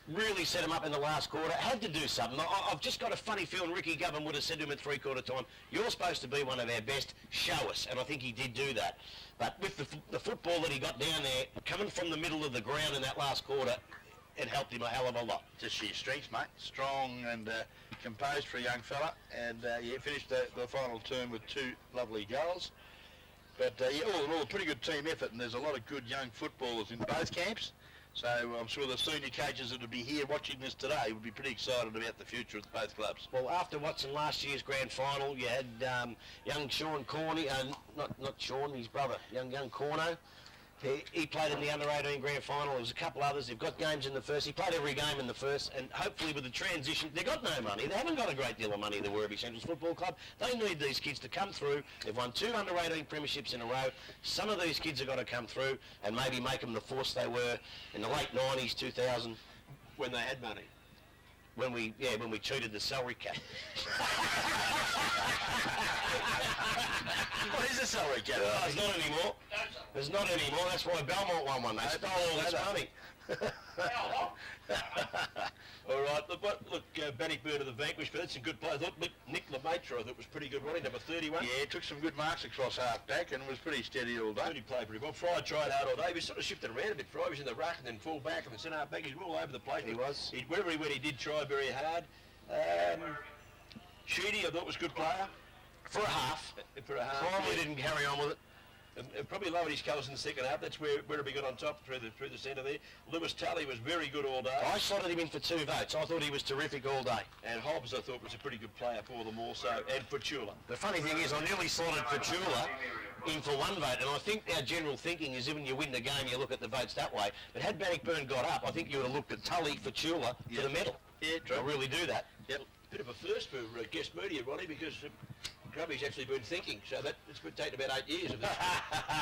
Really set him up in the last quarter. Had to do something. I've just got a funny feeling Ricky Govan would have said to him at 3-quarter time, you're supposed to be one of our best, show us. And I think he did do that. But with the football that he got down there, coming from the middle of the ground in that last quarter, it helped him a hell of a lot. Just sheer strength, mate. Strong and composed for a young fella. And, yeah, finished the final term with 2 lovely goals. But, yeah, all in all, a pretty good team effort, and there's a lot of good young footballers in both camps. So I'm sure the senior coaches that will be here watching this today would be pretty excited about the future of both clubs. Well, after Watson last year's grand final, you had young Sean Corney, not Sean, his brother, young Corno. He played in the under-18 grand final. There was a couple others. They've got games in the first. He played every game in the first, and hopefully with the transition, they've got no money. They haven't got a great deal of money, the Werribee Central Football Club. They need these kids to come through. They've won 2 under-18 premierships in a row. Some of these kids have got to come through and maybe make them the force they were in the late 90s, 2000. When they had money. When we cheated the salary cap. What is a salary cap? There's not anymore. There's not anymore. That's why Belmont won one. They stole all this money. All right, look, Bannocburn to the vanquish, but that's some good players. Look, Nick Lemaitre, I thought was pretty good running, number 31. Yeah, took some good marks across half-back and was pretty steady all day. He played pretty well. Fry tried hard all day. He sort of shifted around a bit. Fry was in the ruck and then full back and then centre half back. He was all over the place. He was. Wherever he went, he did try very hard. Sheedy, I thought was a good player. For a half. Probably didn't carry on with it. And probably lowered his colours in the second half. That's where he got on top through the centre there. Lewis Tully was very good all day. I slotted him in for 2 votes. I thought he was terrific all day. And Hobbs, I thought, was a pretty good player for them also. And Fatula. The funny thing is, I nearly slotted Fatula in for 1 vote, and I think our general thinking is when you win the game, you look at the votes that way. But had Bannocburn got up, I think you would have looked at Tully, Fatula for the medal. Yeah, true. I really do that. Yep. Bit of a first for guest media, Ronnie, because Grubby's actually been thinking, so it's been taking about 8 years of this.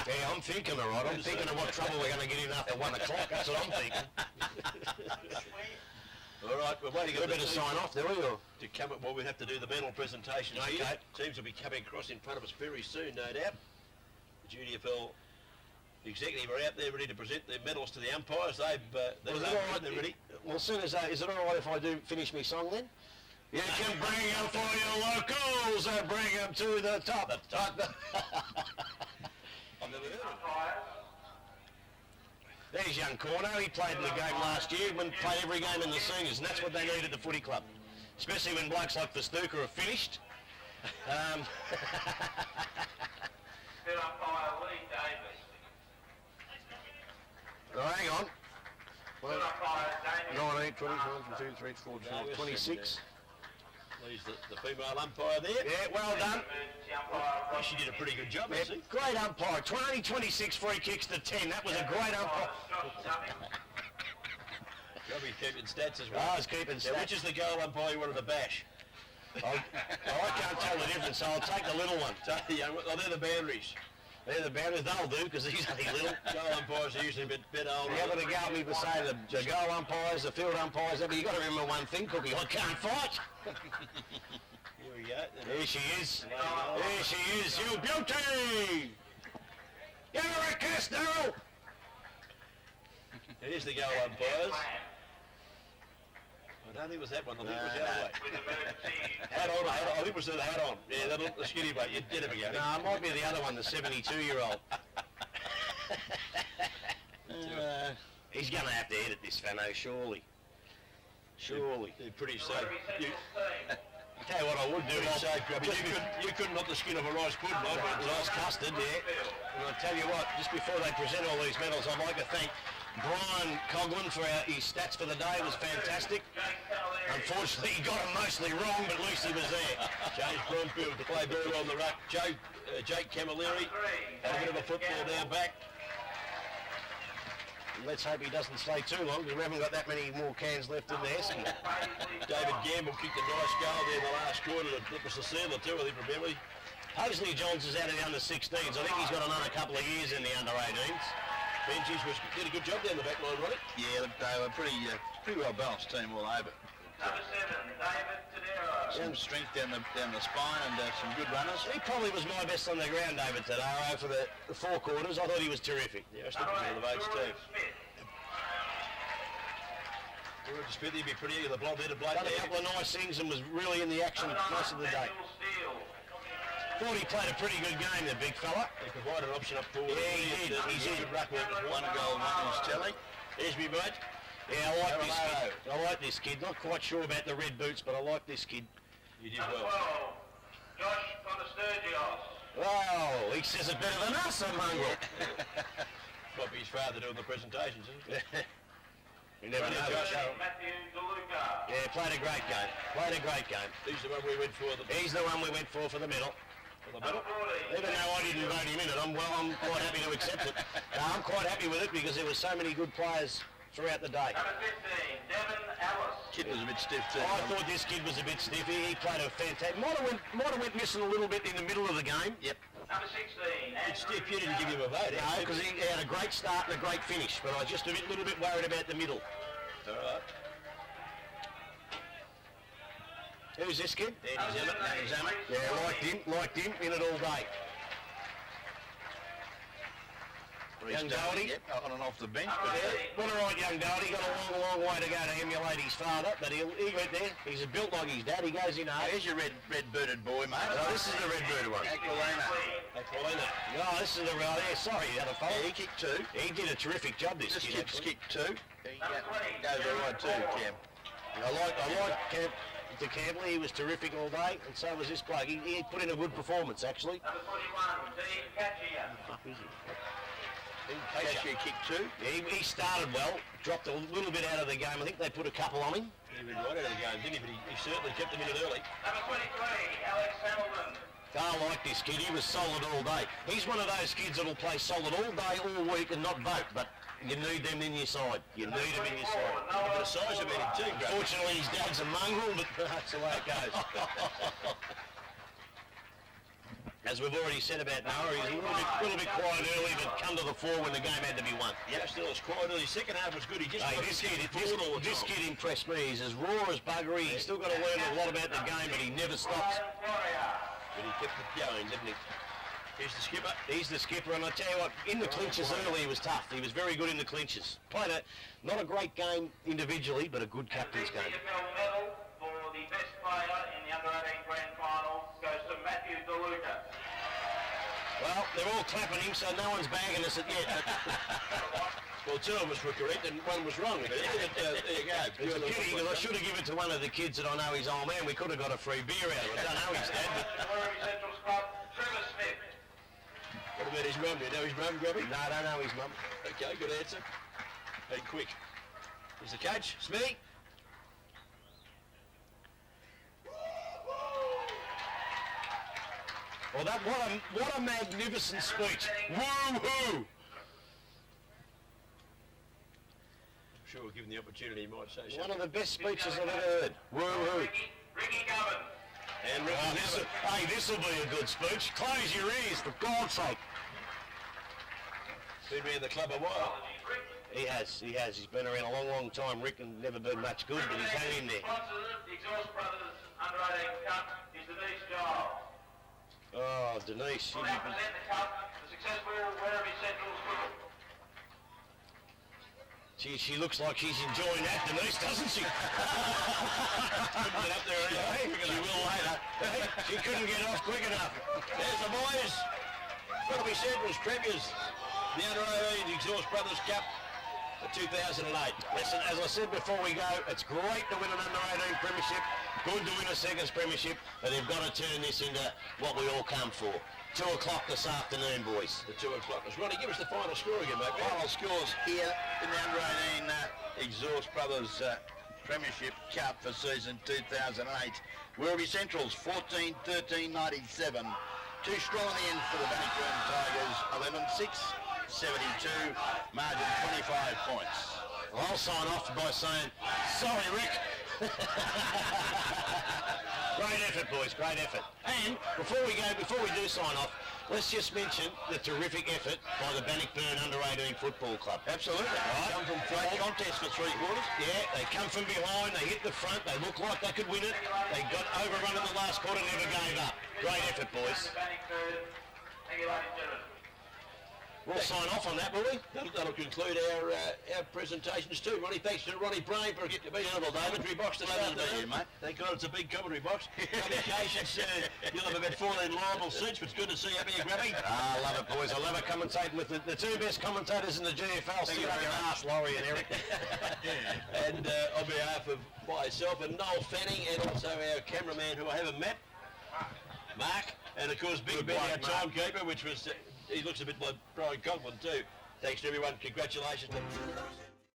Yeah, I'm thinking, all right. I'm thinking of what trouble we're going to get in after 1 o'clock. That's what I'm thinking. All right, we're waiting. We better sign off, there we go. To come up, well, we have to do the medal presentation. Okay. Here. Teams will be coming across in front of us very soon, no doubt. The GDFL executive are out there ready to present their medals to the umpires. They're ready. Well, as soon as is it all right if I do finish my song then? You can bring them for your locals and bring them to the top. I've never heard of it. There's young Corno. He played in the game last year, played every game in the seniors, and that's what they need at the footy club. Especially when blokes like Festuca have finished. Oh, hang on. 19, 20, 22, 23, 24, 26. He's the female umpire there. Yeah, well done. She did a pretty good job, Yeah, actually. great umpire. 26 free kicks to 10. That was a great umpire. You'll be keeping stats as well. I was keeping stats. Now, which is the goal umpire you wanted to bash? I can't tell the difference, so I'll take the little one. Oh, they're the boundaries. They're the boundaries. They'll do, because he's only little. Goal umpires are usually a bit older. You're having a go at me to say the goal umpires, the field umpires, but you've got to remember one thing, Cookie, I can't fight. Here we go. There she is. There she is, you beauty! Give her a kiss, Daryl! Here's the goal umpires. I don't think it was that one. I think it was the other way. Hat on. I think it was the hat on. Yeah, the skinny bloke. You did it again. No, it might be the other one, the 72-year-old. He's going to have to edit this, Fano, surely. Surely. They're pretty safe. Tell you what I would do. Pretty safe, Grubby. You couldn't knock the skin off a rice pudding, like it. Rice custard, yeah. And I'll tell you what, just before they present all these medals, I'd like to thank Brian Coughlin for his stats for the day. It was fantastic. Unfortunately, he got them mostly wrong, but at least he was there. James Bromfield played very well in the ruck. Jake Camilleri had a bit of a football down back. Let's hope he doesn't stay too long, because we haven't got that many more cans left in the Heskey. David Gamble kicked a nice goal there in the last quarter. That was the sealer too, I think, from memory. Posley Johns is out of the under-16s. I think he's got another couple of years in the under-18s. Benjies did a good job down the back line, Ronnie. Yeah, they were pretty well balanced team all over. Number 7, David Tadero. Some strength down the spine and some good runners. He probably was my best on the ground, David Tadaro, for the 4 quarters. I thought he was terrific. Yeah, I was looking for the votes too. George Smith, he'd be pretty, the blonde-headed bloke. Done a couple of nice things and was really in the action most of the day. Thought he played a pretty good game, the big fella. He provided an option up forward. Yeah, he did. He did. One goal, one was telling. There's me, mate. Yeah, I like this kid. I like this kid. Not quite sure about the red boots, but I like this kid. You did well. Josh Conasturgios. Oh, he says it better than us, a mongrel. Might be his father doing the presentations, isn't it? You never know. Matthew DeLuca. Yeah, played a great game. Played a great game. He's the one we went for. He's the one we went for the medal. For the medal? Even though I didn't vote him in it, I'm quite happy to accept it. No, I'm quite happy with it because there were so many good players throughout the day. Number 15, Devin Ellis. Kid was a bit stiff too. I thought this kid was a bit stiff. He played a fantastic. Might have went missing a little bit in the middle of the game. Yep. Number 16, It's Steve, you didn't give him a vote, No, because he had a great start and a great finish, but I was just a little bit worried about the middle. All right. Who's this kid? Danny Zammit. Yeah, liked him, in it all day. Young Doherty. Yep, on and off the bench. Number But 8, Well, all right, young Doherty. Got a long way to go to emulate his father, but he went there. He's built like his dad. He goes in hard. there's your red-booted boy, mate. Oh, this is the red-booted one. Aquilina. Oh, this is the right there. Sorry, the other fella. Yeah, he kicked 2. He did a terrific job, this This kid. kid's actually. kicked 2. He goes all right too, Cam. I like the Campbell. He was terrific all day, and so was this bloke. He put in a good performance, actually. number 41, Dean Catchia. Cashier kicked 2. Yeah, he started well, dropped a little bit out of the game. I think they put a couple on him. He went right out of the game, didn't he? But he certainly kept them in it early. Number 23, Alex Hamilton. I like this kid. He was solid all day. He's one of those kids that'll play solid all day, all week, and not vote, but you need them in your side. You need them in your side. A bit of size about him too, Greg. Fortunately, his dad's a mongrel, but that's the way it goes. As we've already said about Noah, he's a little bit quiet early, but come to the fore when the game had to be won. Yeah, still it's quiet early. Second half was good. He just got This forward all the kid time. impressed me. He's as raw as buggery. He's still got to learn a lot about the game, but he never stops. Ryan Floria. But he kept it going, didn't he? Here's the skipper. He's the skipper, and I tell you what, in the clinches early he was tough. He was very good in the clinches. Played not a great game individually, but a good captain's game. GDFL medal for the best player Matthew DeLuca. Well, they're all clapping him, so no one's bagging us it yet. Well, two of us were correct and one was wrong. But, there you go. It's a pity, because I should have given it to one of the kids that I know his old man. We could have got a free beer out of it. I don't know his dad, but... Werribee Central's club, Trevor Smith. What about his mum? Do you know his mum, Grubby? No, I don't know his mum. Okay, good answer. Hey, quick. Here's the coach, Smithy. Well, what a magnificent speech. Woo-hoo! I'm sure we'll give him the opportunity, he might say so. One of the best speeches I've ever heard. Woo-hoo. Ricky Govan. And Ricky Hey, this'll be a good speech. Close your ears, for God's sake. been around the club a while. He has. He's been around a long, long time. Rick and never been much good, but he's hanging in there. Sponsor the Exhaust Brothers Under-18 Cup is Denise Giles. Oh, Denise. Will now present the cup to the successful Werribee Central's football. Gee, she looks like she's enjoying that, Denise, doesn't she? Couldn't get up there anyway. She will later. She couldn't get off quick enough. There's the boys. Werribee Central's premiers. The Under-18 Exhaust Brothers Cup for 2008. Listen, as I said before we go, it's great to win an Under-18 premiership, good to win a Seconds premiership, but they've got to turn this into what we all come for. 2 o'clock this afternoon, boys. The 2 o'clock. Ronnie, give us the final score again, mate. Final scores here in the Under-18 Exhaust Brothers Premiership Cup for season 2008. Werribee Central's 14-13-97. Too strong in the end for the Bannocburn Tigers. 11-6, 72, margin 25 points. Well, I'll sign off by saying, sorry, Rick. Great effort, boys, great effort. And before we do sign off, let's just mention the terrific effort by the Bannocburn Under-18 Football Club. Absolutely. Right. Come from great contest for 3 quarters. Yeah, they come from behind, they hit the front, they look like they could win it. They got overrun in the last quarter, never gave up. Great effort, boys. Bannocburn. Thank you, ladies and gentlemen. We'll sign off on that, will we? That'll conclude our presentations too. Ronnie, thanks to Ronnie Brain for getting to be in the commentary box this Pleasure to be afternoon. here, mate. Thank God it's a big commentary box. Communications, you'll have about 14 liable seats, but it's good to see you up here, Grabby. I love it, boys. I love it commentating with the 2 best commentators in the GDFL. Stick up your arse, Laurie and Eric. And on behalf of myself and Noel Fanning, and also our cameraman who I haven't met, Mark, and of course Big Ben, our timekeeper, which was, he looks a bit like Brian Conklin too. Thanks to everyone. Congratulations.